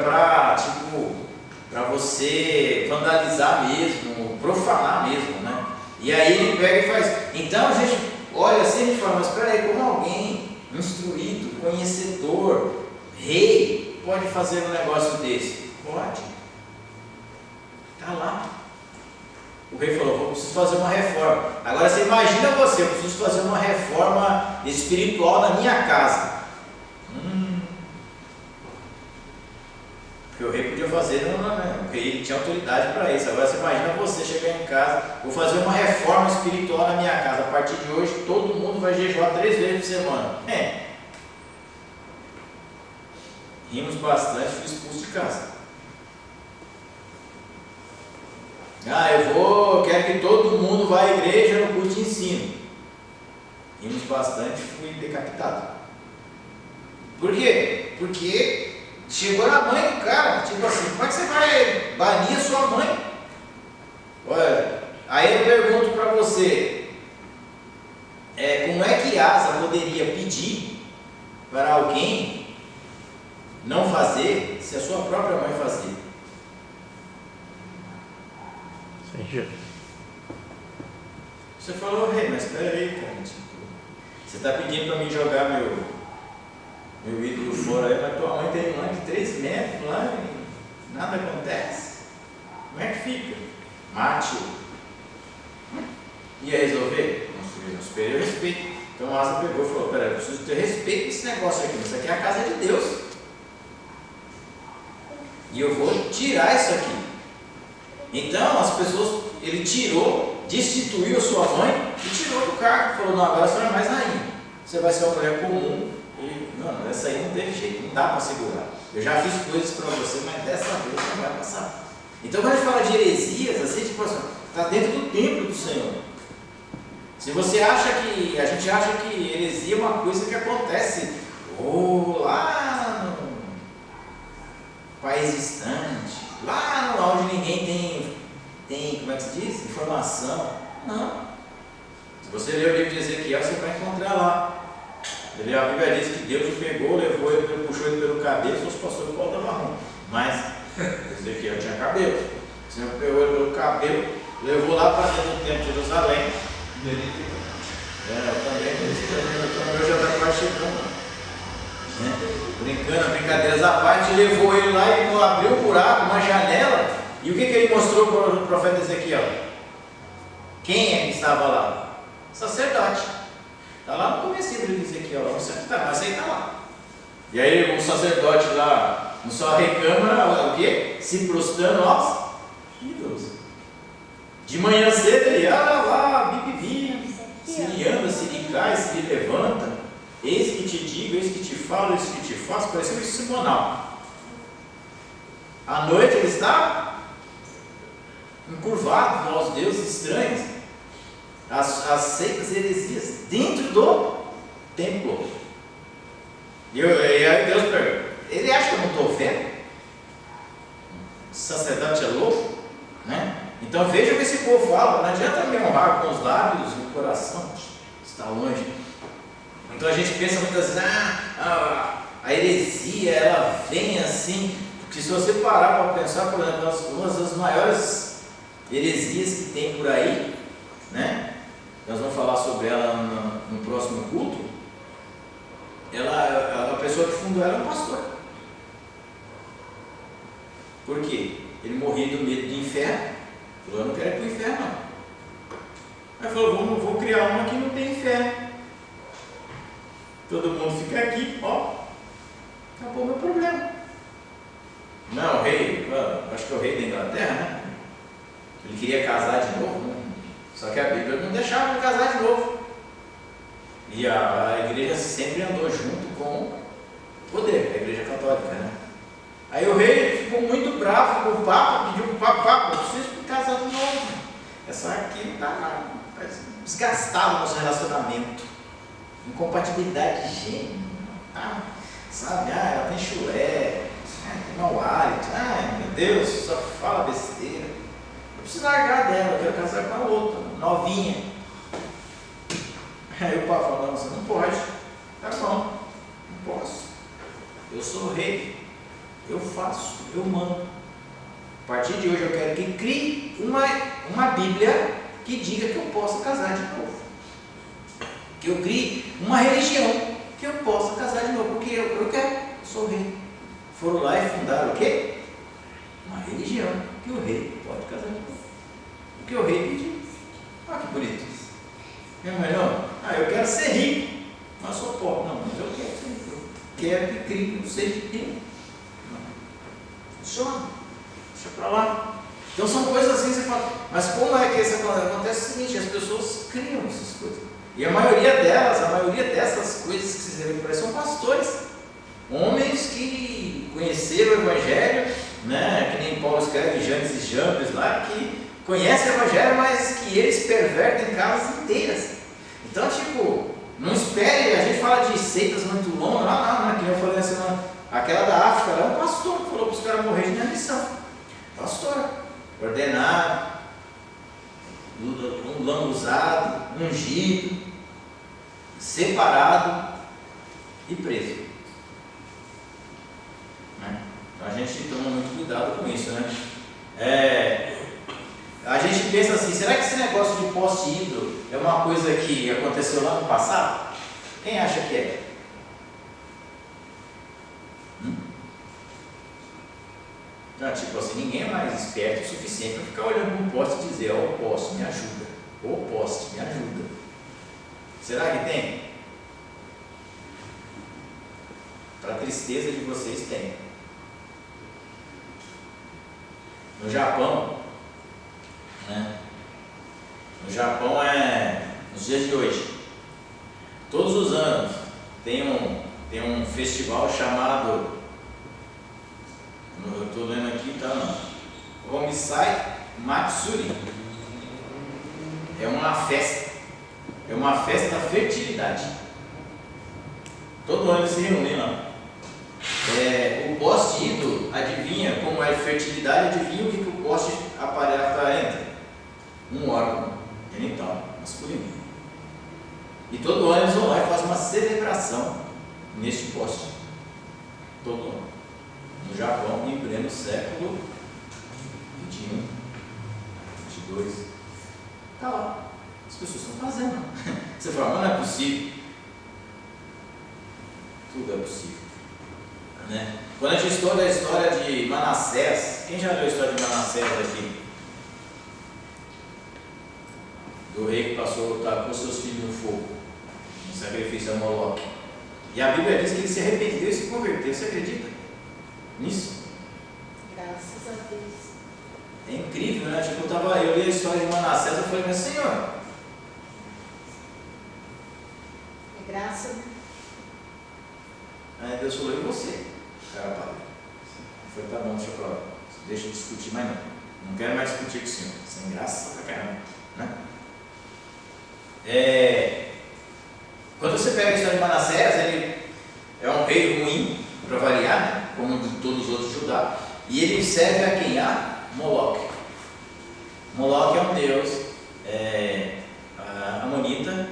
para você vandalizar mesmo, profanar mesmo, né? E aí ele pega e faz. Então a gente olha assim e fala, mas espera aí, como alguém instruído, conhecedor, rei, pode fazer um negócio desse? Pode. Está lá. O rei falou, eu preciso fazer uma reforma. Agora você imagina você, eu preciso fazer uma reforma espiritual na minha casa. Porque o rei podia fazer, porque ele tinha autoridade para isso. Agora você imagina você chegar em casa, vou fazer uma reforma espiritual na minha casa. A partir de hoje todo mundo vai jejuar 3 vezes por semana. Rimos bastante, fui expulso de casa. Quero que todo mundo vá à igreja no culto de ensino. Rimos bastante, fui decapitado. Por quê? Porque chegou na mãe do cara, tipo assim, como é que você vai banir a sua mãe? Olha, aí eu pergunto para você, como é que Asa poderia pedir para alguém não fazer se a sua própria mãe fazia? Você falou, rei, mas espera aí, cara, tipo, você está pedindo para mim jogar meu ídolo fora aí, mas tua mãe tem mais de 3 metros lá e nada acontece. Como é que fica? Mate. Ia resolver? Não esperei o respeito. Então Asa pegou e falou, peraí, eu preciso ter respeito desse negócio aqui, isso aqui é a casa de Deus. E eu vou tirar isso aqui. Então as pessoas, ele tirou, destituiu a sua mãe e tirou do cargo. Falou, não, agora você não é mais rainha. Você vai ser uma mulher comum. E, não, essa aí não teve jeito, não dá para segurar. Eu já fiz coisas para você, mas dessa vez não vai passar. Então quando a gente fala de heresias, assim, tipo assim, está dentro do templo do Senhor. Se você acha que, a gente acha que heresia é uma coisa que acontece lá no país distante, lá onde ninguém tem, como é que se diz? Informação. Não. Se você ler o livro de Ezequiel, você vai encontrar lá. A Bíblia diz que Deus o pegou, levou ele, puxou ele pelo cabelo, se fosse pastor de volta marrom. Mas Ezequiel tinha cabelo. O Senhor pegou ele pelo cabelo, levou lá para dentro do templo de Jerusalém. Eu já estava quase chegando. Brincando, brincadeiras à parte, levou ele lá e abriu um buraco, uma janela. E o que ele mostrou para o profeta Ezequiel? Quem é que estava lá? Sacerdote. Está lá no começo do livro de Ezequiel, não sei onde está, mas ele está lá. E aí o sacerdote lá, na sua recâmara, o quê? Se prostrando aos ídolos. De manhã cedo ele, lá, bibibi, sirianda, siricai, se levanta, eis que te digo, eis que te falo, eis que te faço, pareceu isso simonal. À noite ele está encurvado aos deuses estranhos, as seitas heresias dentro do templo. E aí Deus pergunta, ele acha que eu não estou vendo? O sacerdote é louco, né? Então veja o que esse povo fala, não adianta me honrar com os lábios e o coração está longe. Então a gente pensa muitas vezes, a heresia ela vem assim, porque se você parar para pensar, por exemplo, uma das maiores heresias que tem por aí, né? Nós vamos falar sobre ela no próximo culto. A pessoa que fundou ela é um pastor. Por quê? Ele morria do medo do inferno. Falou, eu não quero ir para o inferno não. Aí falou, vou criar uma que não tem inferno. Todo mundo fica aqui, ó. Acabou o meu problema. Não, o rei, acho que é o rei da Inglaterra, né? Ele queria casar de novo, né? Só que a Bíblia não deixava ele casar de novo. E a igreja sempre andou junto com o poder, a igreja católica, né? Aí o rei ficou muito bravo com o Papa, pediu para o Papa, eu preciso casar de novo. Essa aqui não está desgastada no nosso relacionamento. Incompatibilidade de gênero. Sabe, ela tem chulé, tem mau hálito, meu Deus, só fala besteira. Eu preciso largar dela, eu quero casar com a outra, novinha. Aí o Papa falou, não, você não pode. Tá bom, não posso. Eu sou o rei, eu faço, eu mando. A partir de hoje eu quero que crie uma Bíblia que diga que eu posso casar de novo. Que eu crie uma religião que eu possa casar de novo, porque eu quero, eu sou o rei. Foram lá e fundaram o quê? Uma religião que o rei pode casar de novo. O que o rei pediu. Olha que bonito isso. Meu irmão, eu quero ser rico, mas sou pobre. Não, mas eu quero ser rico. Eu quero que crie um ser rico. Funciona. Deixa pra lá. Então são coisas assim que você fala, mas como é que isso acontece? Acontece o seguinte, as pessoas criam essas coisas. E a maioria dessas coisas que vocês verem por aí são pastores. Homens que conheceram o Evangelho, né? Que nem Paulo escreve, Janes e Jambres lá, que conhecem o Evangelho, mas que eles pervertem casas inteiras. Então, tipo, não espere, a gente fala de seitas muito longas, não, que eu falei assim, Aquela da África era um pastor que falou para os caras morrerem na missão. Pastor, ordenado, lambuzado, ungido, separado e preso. Né? Então a gente toma muito cuidado com isso, né? A gente pensa assim, será que esse negócio de poste ídolo é uma coisa que aconteceu lá no passado? Quem acha que é? Não, tipo assim, ninguém é mais esperto o suficiente para ficar olhando para um poste e dizer, ó, o poste me ajuda, o poste me ajuda. Será que tem? Para tristeza de vocês, tem. No Japão, né? No Japão nos dias de hoje, todos os anos tem um festival chamado, eu estou lendo aqui, tá? Homisai Matsuri. É uma festa da fertilidade. Todo ano eles se reúnem lá. O poste ídolo adivinha como é fertilidade, adivinha o que o poste aparenta? Um órgão genital masculino. E todo ano eles vão lá e fazem uma celebração neste poste. Todo ano. No Japão, em pleno século 21, 22. Está lá. As pessoas estão fazendo. Você fala, mas não é possível. Tudo é possível. Né? Quando a gente estuda a história de Manassés, quem já leu a história de Manassés aqui? Do rei que passou a com seus filhos no fogo, em sacrifício a Moloque. E a Bíblia diz que ele se arrependeu e se converteu. Você acredita nisso? Graças a Deus. É incrível, né? Tipo, eu li a história de Manassés, eu falei, mas Senhor, É graça, né? aí Deus falou, e você? Cara, padre. Eu falei, tá bom, deixa eu discutir mais não. Não quero mais discutir com o Senhor. Sem graça pra caramba. Né? Quando você pega a história de Manassés, ele é um rei ruim, para variar, né? Como de todos os outros Judá, e ele serve a quem? A Moloque. Moloque é um deus amonita,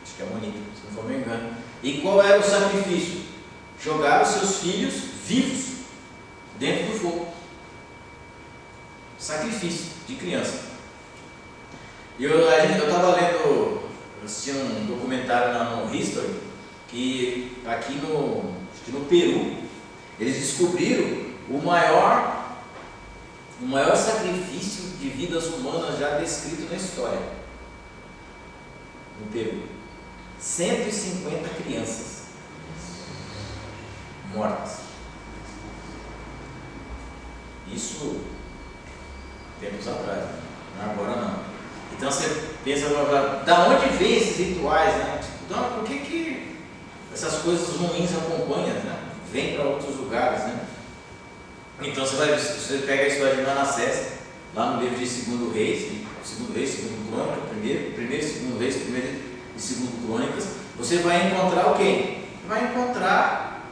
acho que é amonita, se não for me engano. E qual era o sacrifício? Jogar os seus filhos vivos dentro do fogo. Sacrifício de criança. E eu estava lendo, assistindo um documentário no History, que aqui no Peru, eles descobriram o maior sacrifício de vidas humanas já descrito na história. No Peru. 150 crianças mortas. Isso tempos atrás, né? Agora não. Então você pensa, da onde vem esses rituais, né? Por que essas coisas ruins acompanham, né? Vem para outros lugares, né? Então você pega a história de Manassés, lá no livro de 2 Reis, 2 Crônicas, primeiro e 2 Reis, 1 e 2 Crônicas, você vai encontrar o quê? Vai encontrar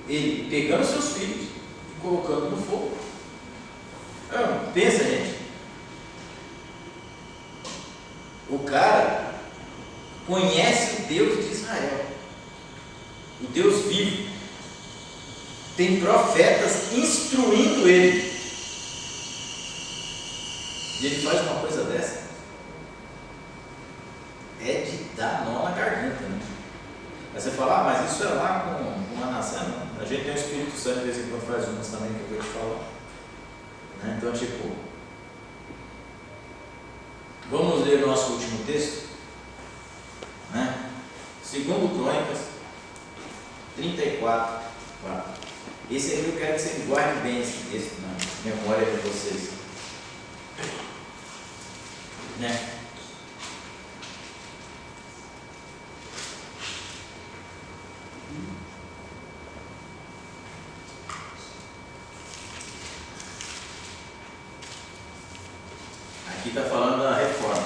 ele pegando seus filhos e colocando no fogo. Pensa, gente. O cara conhece o Deus de Israel, o Deus vivo, tem profetas instruindo ele, e ele faz uma coisa dessa, é de dar nó na garganta, né? Aí você fala, mas isso é lá com Manassés, não? A gente tem o Espírito Santo de vez em quando faz umas também que eu vou te falar, né? Então, tipo, vamos ler o nosso último texto, né? 2 Crônicas 34, 4. Esse aqui eu quero que você guarde bem esse texto na memória de vocês, né? Aqui está falando da reforma.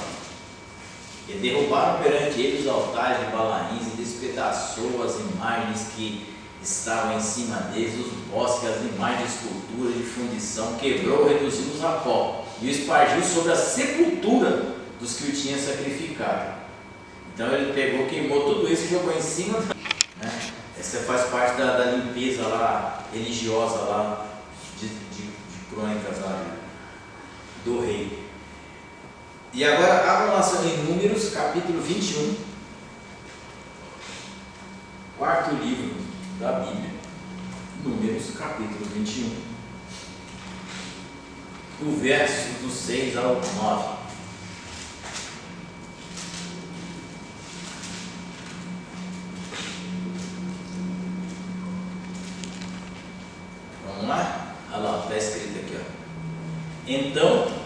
E derrubaram perante ele os altares de Balaíns e despedaçou as imagens que estavam em cima deles, os bosques, as imagens de escultura, de fundição, quebrou, reduziu-os a pó e o espargiu sobre a sepultura dos que o tinham sacrificado. Então ele pegou, queimou tudo isso e jogou em cima, né? Essa faz parte da limpeza lá, religiosa lá, de crônicas lá do rei. E agora abram lá em Números, capítulo 21, quarto livro da Bíblia. Números, capítulo 21, do verso do 6 ao 9. Vamos lá? Olha lá, está escrito aqui, ó. Então,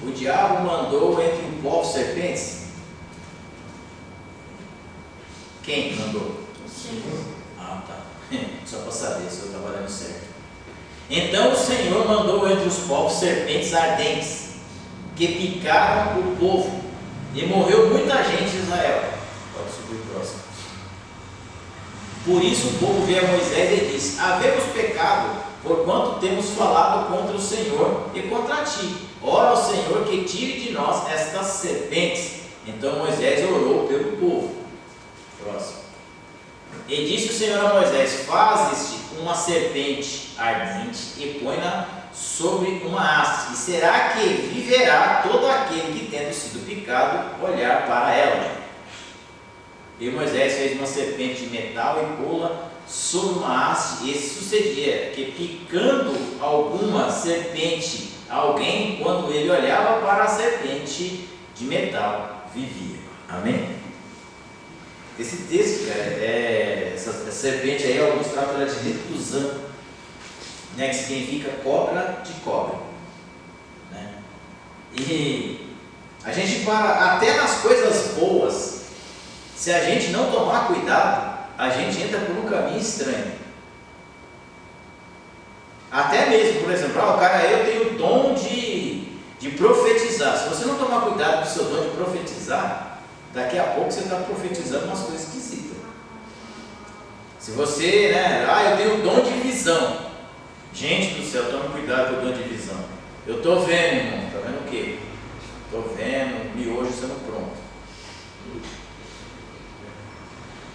o diabo mandou entre o povo serpentes. Quem mandou? O Senhor. Ah, tá. Só para saber se eu estava lendo certo. Então o Senhor mandou entre os povos serpentes ardentes, que picaram o povo, e morreu muita gente de Israel. Pode subir o próximo. Por isso o povo veio a Moisés e disse: havemos pecado, porquanto temos falado contra o Senhor e contra ti. Ora ao Senhor que tire de nós estas serpentes. Então Moisés orou pelo povo. Próximo. E disse o Senhor a Moisés: fazes-te uma serpente ardente e põe-na sobre uma haste, e será que viverá todo aquele que, tendo sido picado, olhar para ela. E Moisés fez uma serpente de metal e pô-la sobre uma haste, e sucedia que, picando alguma serpente alguém, quando ele olhava para a serpente de metal, vivia. Amém? Esse texto, cara, essa serpente aí, alguns tratam ela de Letuzã, né, que significa cobra de cobra, né? E a gente para até nas coisas boas, se a gente não tomar cuidado, a gente entra por um caminho estranho. Até mesmo, por exemplo, cara, eu tenho o dom de profetizar. Se você não tomar cuidado com o seu dom de profetizar, daqui a pouco você está profetizando umas coisas esquisitas. Se você, né, eu tenho o dom de visão. Gente do céu, tome cuidado com o dom de visão. Eu estou vendo, irmão, está vendo o quê? Estou vendo miojo sendo pronto.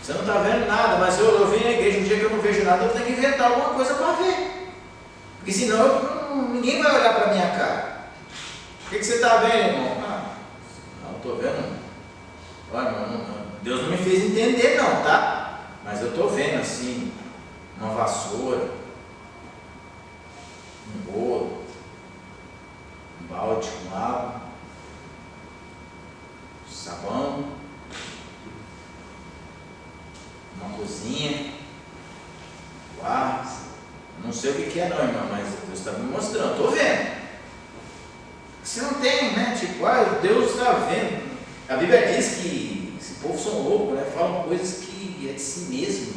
Você não está vendo nada, mas eu vim na igreja um dia que eu não vejo nada, eu tenho que inventar alguma coisa para ver. Porque senão ninguém vai olhar para a minha cara. O que você está vendo, irmão? Não estou vendo. Olha, Deus não me fez entender não, tá? Mas eu estou vendo assim, uma vassoura, um bolo, um balde com água, sabão, uma cozinha, quarto. Não sei o que é não, irmão, mas Deus está me mostrando, estou vendo. Você não tem, né? Tipo, Deus está vendo. A Bíblia diz que esse povo são loucos, né? Falam coisas que é de si mesmo,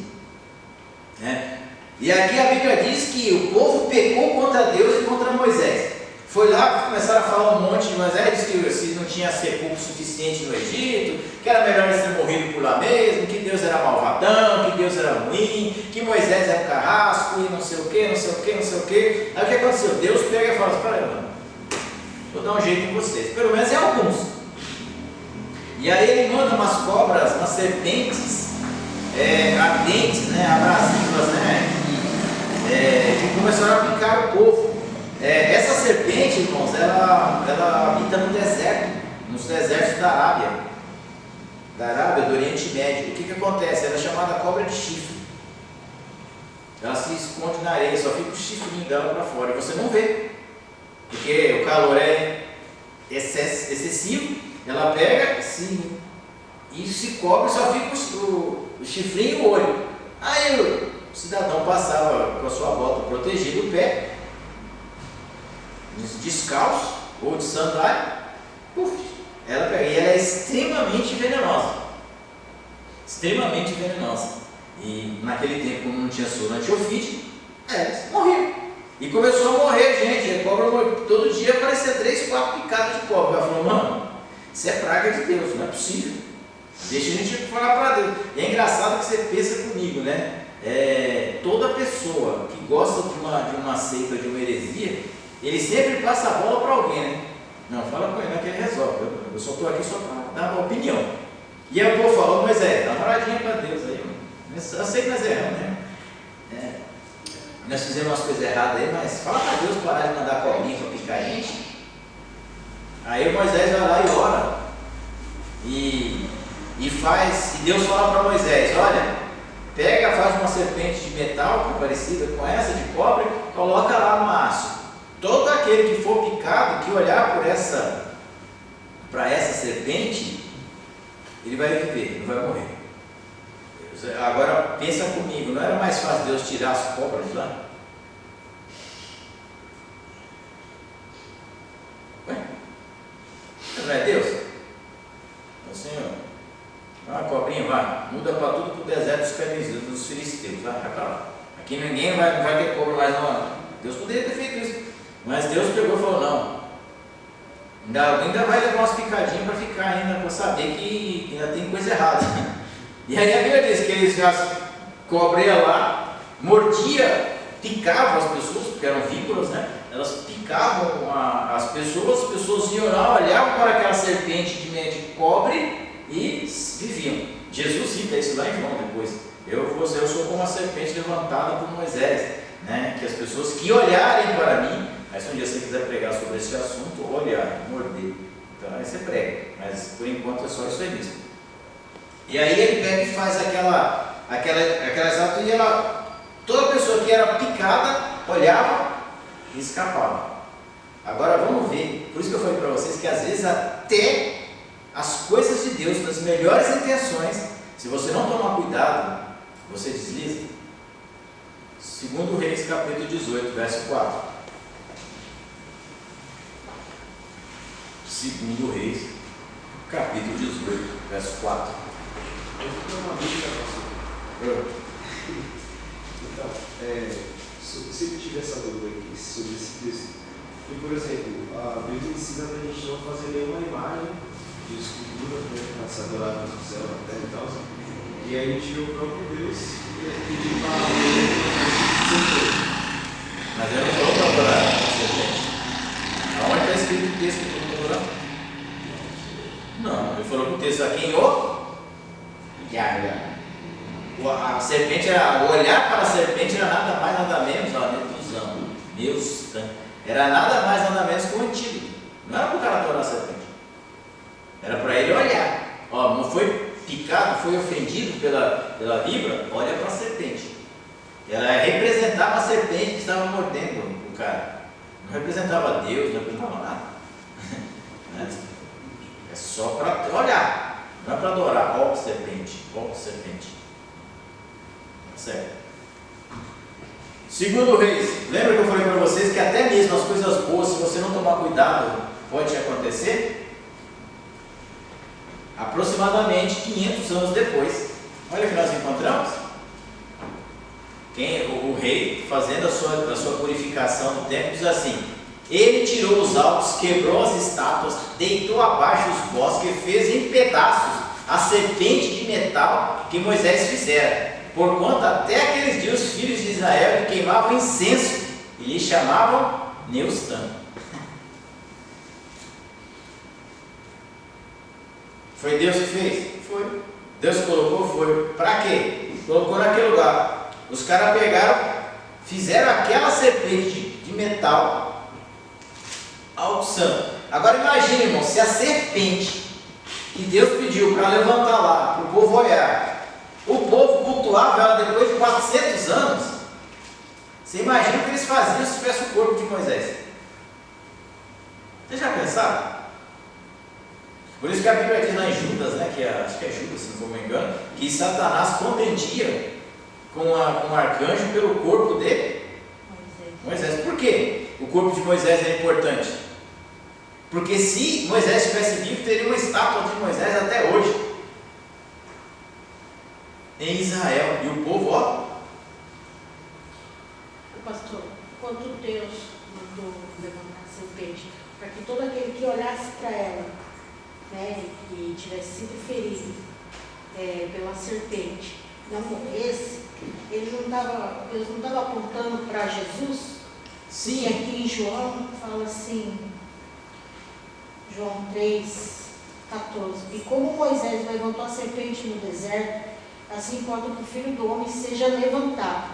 né? E aqui a Bíblia diz que o povo pecou contra Deus e contra Moisés. Foi lá, começaram a falar um monte de Moisés, disse que se não tinha sepulcro suficiente no Egito, que era melhor eles terem morrido por lá mesmo, que Deus era malvadão, que Deus era ruim, que Moisés era um carrasco e não sei o que, não sei o que, não sei o que. Aí o que aconteceu? Deus pega e fala: espera aí, mano, vou dar um jeito em vocês, pelo menos em alguns. E aí ele manda umas cobras, umas serpentes ardentes, né, abrasivas, né, que começaram a picar o povo. Essa serpente, irmãos, ela habita no deserto, nos desertos da Arábia, do Oriente Médio. O que acontece? Ela é chamada cobra de chifre. Ela se esconde na areia, só fica o chifrinho dela para fora, e você não vê, porque o calor é excessivo. Ela pega e se cobre, só fica o chifrinho e o olho. Aí o cidadão passava com a sua bota protegida o pé, descalço ou de sandália, ela pega. E ela é extremamente venenosa. Extremamente venenosa. E naquele tempo, como não tinha soro antiofídico, morreu. E começou a morrer gente. A cobra todo dia aparecia 3, 4 picadas de cobra. Ela falou: mano, isso é praga de Deus, não é possível. Deixa a gente falar para Deus. E é engraçado que você pensa comigo, né? Toda pessoa que gosta de uma seita, de uma heresia, ele sempre passa a bola para alguém, né? Não, fala com ele, não, que ele resolve. Eu só estou aqui só para dar uma opinião. E aí o povo falou, Moisés, dá uma olhadinha para Deus aí, mano. Eu sei que nós erramos, né? Nós fizemos umas coisas erradas aí, mas fala para Deus parar de mandar cobrinha para picar a gente. Aí o Moisés vai lá e ora. E Deus fala para Moisés, olha, pega, faz uma serpente de metal, que é parecida com essa, de cobre, coloca lá no aço. Todo aquele que for picado, que olhar para essa serpente, ele vai viver, não vai morrer. Agora pensa comigo, não era mais fácil Deus tirar as cobras de lá? Ué? Não é Deus? É o Senhor. Vai, cobrinha, vai, muda para tudo para o deserto dos canizeus, dos filisteus, vai para lá. Aqui ninguém não vai ter cobra mais não. Deus poderia ter feito isso, mas Deus pegou e falou, não. Ainda vai levar umas picadinhas para ficar ainda, para saber que ainda tem coisa errada. E aí a Bíblia diz que eles já cobriam lá, mordia, picavam as pessoas, porque eram víboras, né? Elas picavam as pessoas iam lá, olhavam para aquela serpente de cobre e viviam. Jesus cita isso lá em João depois. Eu sou como uma serpente levantada por Moisés, né? Que as pessoas que olharem para mim, mas se um dia você quiser pregar sobre esse assunto, olhar, morder, então aí você prega, mas por enquanto é só isso aí mesmo. E aí ele pega e faz aquela exato, e toda pessoa que era picada olhava e escapava. Agora vamos ver, por isso que eu falei para vocês que às vezes até as coisas de Deus, nas melhores intenções, se você não tomar cuidado, você desliza. 2 Reis capítulo 18, verso 4. 2 Reis capítulo 18, verso 4. Eu vou ter uma dúvida, pastor. Então, sempre tive essa dúvida aqui sobre esse texto. E, por exemplo, a Bíblia ensina a gente não fazer nenhuma imagem de escultura, para se adorar no céu, na terra e tal. E aí a gente vê o próprio Deus pedir para Mas eu não falou para adorar a serpente. Aonde está escrito o texto que eu vou adorar? Não, ele falou que o texto aqui em a serpente era, o olhar para a serpente era nada mais, nada menos, era nada mais, nada menos que o antídoto. Não era para o cara adorar a serpente, era para ele olhar. Não foi picado, foi ofendido pela víbora, olha para a serpente. Ela representava a serpente que estava mordendo o cara, não representava Deus, não representava nada. É só para olhar, não é para adorar. Ó serpente, certo? 2 Reis, lembra que eu falei para vocês que até mesmo as coisas boas, se você não tomar cuidado, pode acontecer? Aproximadamente 500 anos depois, olha o que nós encontramos. O rei, fazendo a sua purificação do templo, diz assim: ele tirou os altos, quebrou as estátuas, deitou abaixo os bosques e fez em pedaços a serpente de metal que Moisés fizera. Porquanto até aqueles dias os filhos de Israel queimavam incenso e lhe chamavam Neustã. Foi Deus que fez? Foi. Deus colocou? Foi. Para quê? Colocou naquele lugar. Os caras pegaram, fizeram aquela serpente de metal algo santo. Agora imagine, irmão, se a serpente que Deus pediu para levantar lá, para o povo olhar, o povo cultuava ela depois de 400 anos. Você imagina o que eles faziam se tivesse o corpo de Moisés? Vocês já pensaram? Por isso que a Bíblia diz lá em Judas, né, acho que é Judas, se não for me engano, que Satanás contendia com o arcanjo pelo corpo de Moisés. Por quê? O corpo de Moisés é importante. Porque se Moisés estivesse vivo, teria uma estátua de Moisés até hoje em Israel. E o povo, Pastor, quando Deus mandou levantar a serpente, para que todo aquele que olhasse para ela, né, e tivesse sido ferido, pela serpente não morresse, Deus não estava apontando para Jesus. Sim. E aqui em João fala assim, João 3,14: e como Moisés levantou a serpente no deserto, assim importa que o Filho do Homem seja levantado,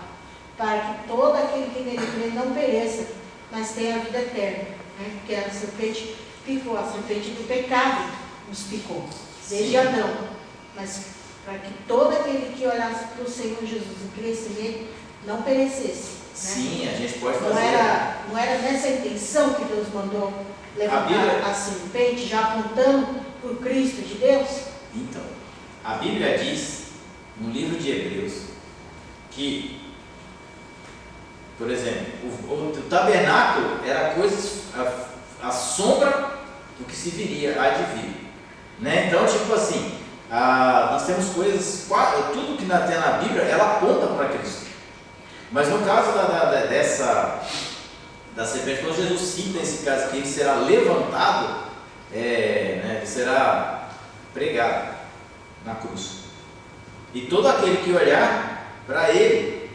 para que todo aquele que nele crê não pereça, mas tenha a vida eterna. Né? Porque a serpente picou, a serpente do pecado nos picou, desde Sim. Adão. Mas para que todo aquele que olhasse para o Senhor Jesus e cresce nele, não perecesse. Né? Sim, a gente pode fazer. Não era nessa intenção que Deus mandou levantar a serpente, já apontando para o Cristo de Deus? Então, a Bíblia diz, no livro de Hebreus, que, por exemplo, o tabernáculo era a sombra do que se viria a de vir. Né? Então, tipo assim, nós temos coisas, tudo que tem na Bíblia, ela aponta para Cristo. Mas no caso da serpente, quando Jesus cita esse caso que ele será levantado, ele será pregado na cruz. E todo aquele que olhar para ele,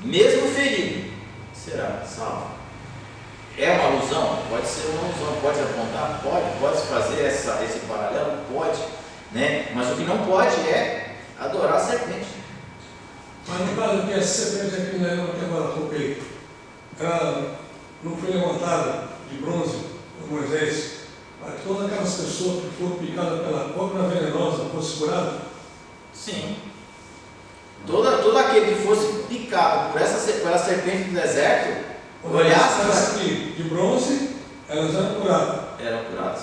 mesmo ferido, será salvo. É uma alusão? Pode ser uma alusão, pode apontar? Pode fazer esse paralelo? Pode. Né? Mas o que não pode é adorar a serpente. Mas no caso que essa serpente aqui na época que agora toquei, ela não foi levantada de bronze por Moisés, para que todas aquelas pessoas que foram picadas pela cobra venenosa fossem curadas? Sim. Todo aquele que fosse picado pela serpente do deserto, olhasse essas aqui de bronze, elas eram curadas. Eram curadas.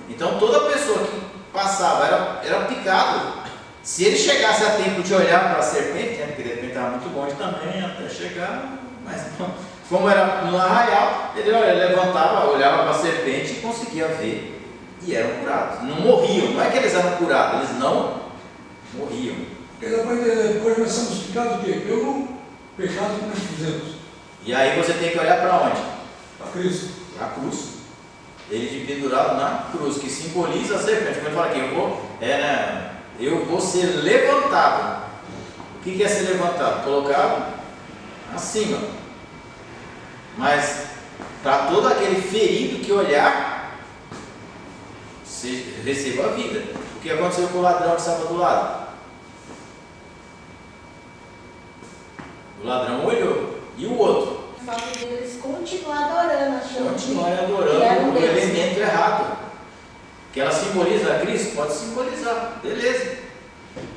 Então toda pessoa que passava era picado. Se ele chegasse a tempo de olhar para a serpente, porque de repente estava muito longe também até chegar, mas não, como era no arraial, ele levantava, olhava para a serpente e conseguia ver, e eram curados. Não morriam, não é que eles eram curados, eles não morriam. Depois nós somos picados o quê? Pelo pecado que nós fizemos. E aí você tem que olhar para onde? Para Cristo. Para a cruz. Ele de pendurado na cruz, que simboliza a serpente. Como ele fala aqui, eu vou ser levantado. O que é ser levantado? Colocado acima. Mas para todo aquele ferido que olhar, receba a vida. O que aconteceu com o ladrão que estava do lado? O ladrão olhou. E o outro? O fato deles continuar adorando, achando Continuar que adorando era o Deus. elemento errado. Que ela simboliza a Cristo? Pode simbolizar, beleza.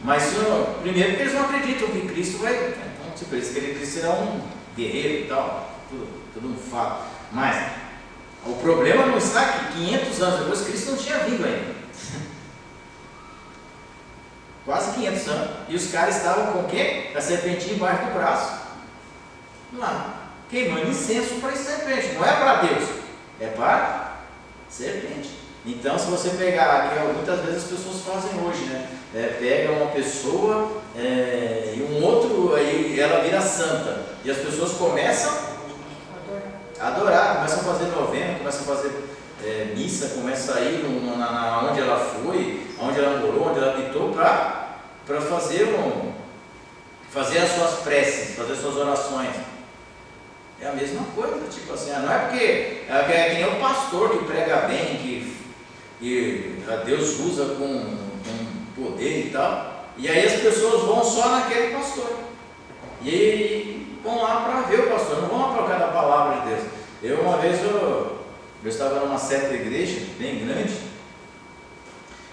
Mas primeiro porque eles não acreditam que Cristo vai. Então, tipo, eles querem que Cristo será um guerreiro e tal, tudo um fato. Mas o problema não está que 500 anos depois Cristo não tinha vindo ainda. Quase 500 anos. E os caras estavam com o quê? A serpentinha embaixo do braço. Lá, queimando incenso para a serpente. Não é para Deus, é para serpente. Então, se você pegar aqui, muitas vezes as pessoas fazem hoje, né? Pega uma pessoa e um outro, aí ela vira santa. E as pessoas começam a adorar, começam a fazer novena, começam a fazer missa, começam a ir onde ela foi, onde ela morou, onde ela habitou, para fazer as suas preces, fazer as suas orações. É a mesma coisa, tipo assim, não é porque é que nem o pastor que prega bem, que Deus usa com poder e tal, e aí as pessoas vão só naquele pastor, e vão lá para ver o pastor, não vão lá para cada palavra de Deus. Uma vez eu estava numa certa igreja, bem grande,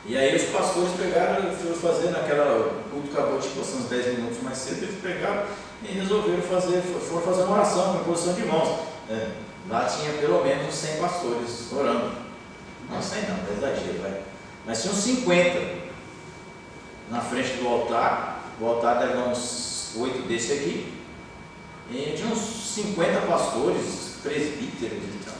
e aí os pastores pegaram e foram fazer o culto acabou tipo assim, uns 10 minutos mais cedo, eles pegaram e resolveram foram fazer uma oração com imposição de mãos. Lá tinha pelo menos uns 100 pastores orando. Não 100 não, é exagero, vai. Mas tinha uns 50 na frente do altar. O altar deve dar uns 8 desse aqui. E tinha uns 50 pastores, presbíteros e tal.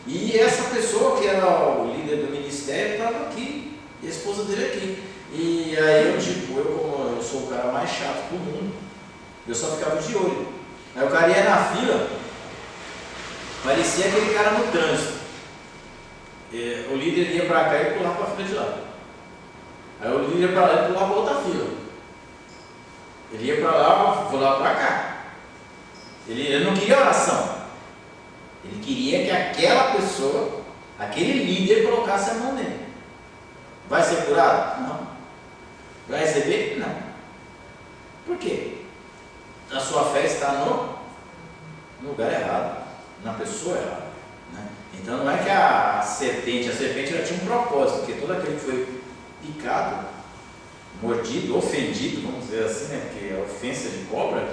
E essa pessoa que era o líder do ministério estava aqui, e a esposa dele aqui. E aí como eu sou o cara mais chato do mundo, eu só ficava de olho. Aí o cara ia na fila, parecia aquele cara no trânsito. O líder ia para cá e pulava para frente de lá. Aí o líder ia para lá e pulava para outra fila. Ele ia para lá, vou lá para cá. Ele não queria oração. Ele queria que aquela pessoa, aquele líder, colocasse a mão nele. Vai ser curado? Não. Vai receber? Não. Por quê? A sua fé está no lugar errado, na pessoa errada. Né? Então não é que a serpente ela tinha um propósito, porque todo aquele que foi picado, mordido, ofendido, vamos dizer assim, né? Porque a ofensa de cobra,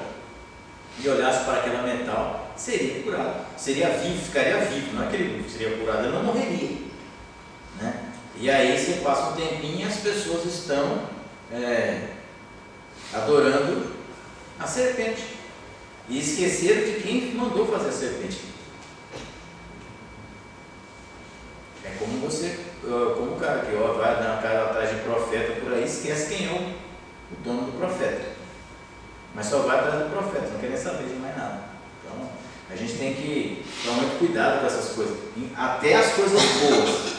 e olhasse para aquela metal, seria curado, seria vivo, ficaria vivo, não é que ele seria curado, ele não morreria. Né? E aí você passa um tempinho e as pessoas estão adorando a serpente e esqueceram de quem mandou fazer a serpente. É como como o cara que vai dar uma cara atrás de profeta por aí, esquece quem é o dono do profeta. Mas só vai atrás do profeta, não quer nem saber de mais nada. Então, a gente tem que tomar muito cuidado com essas coisas. Até as coisas boas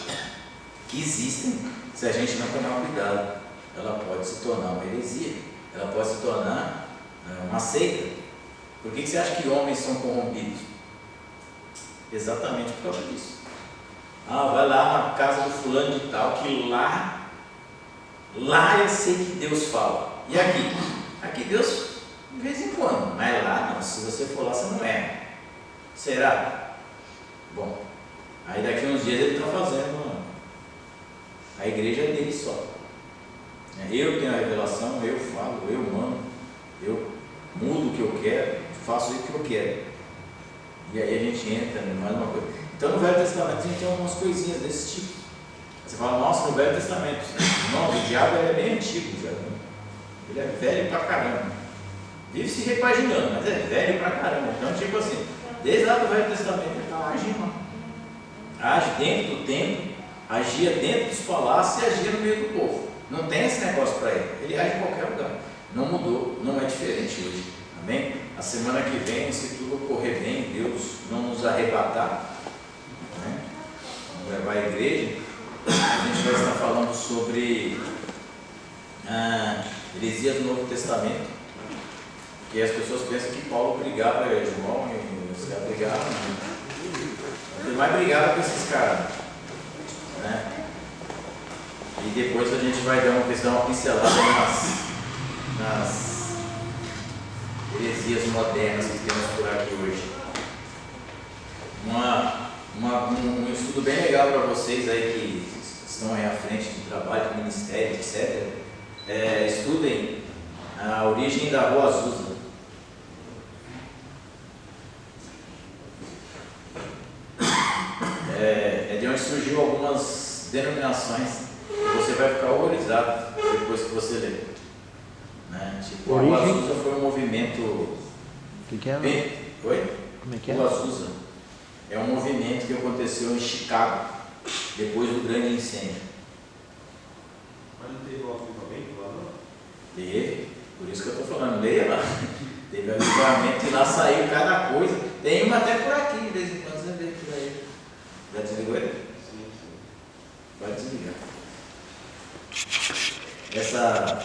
que existem, se a gente não tomar cuidado, ela pode se tornar uma heresia, ela pode se tornar uma seita. Por que você acha que homens são corrompidos? Exatamente por causa disso. Vai lá na casa do fulano de tal, que lá eu sei que Deus fala. E aqui? Aqui Deus, de vez em quando, mas lá não, se você for lá, você não erra. Será? Bom, aí daqui a uns dias ele está fazendo a igreja dele só. Eu tenho a revelação, eu falo, eu mando, eu mudo o que eu quero, faço o que eu quero. E aí a gente entra em mais uma coisa. Então no Velho Testamento a gente tem algumas coisinhas desse tipo. Você fala, nossa, no Velho Testamento, não, o diabo é bem antigo já. Ele é velho pra caramba. Vive se repaginando, mas é velho pra caramba. Então, tipo assim, desde lá do Velho Testamento ele está agindo. Age dentro do templo, agia dentro dos palácios e agia no meio do povo. Não tem esse negócio para ele. Ele age em qualquer lugar. Não mudou, não é diferente hoje. Amém? A semana que vem, se tudo correr bem, Deus não nos arrebatar, né? Vamos levar a igreja. A gente vai estar falando sobre heresias do Novo Testamento, que as pessoas pensam que Paulo brigava com João e os caras brigavam. Ele mais brigava com esses caras, né? E depois a gente vai dar uma pincelada nas heresias modernas que temos por aqui hoje. Um estudo bem legal para vocês aí que estão aí à frente de trabalho, de ministério, etc. Estudem a origem da Rua Azusa. É de onde surgiu algumas denominações. Você vai ficar horrorizado depois que você ler. Né? Tipo, a Rua Azusa foi um movimento. Que é? Oi? Como é que é? Rua Azusa é um movimento que aconteceu em Chicago, depois do grande incêndio. Mas não teve um avivamento lá, não? Teve, por isso que eu estou falando, leia lá. Teve avivamento e lá saiu cada coisa. Tem uma até por aqui, de vez em quando você vê por aí. Já desligou ele? Sim, sim. Vai desligar. Essa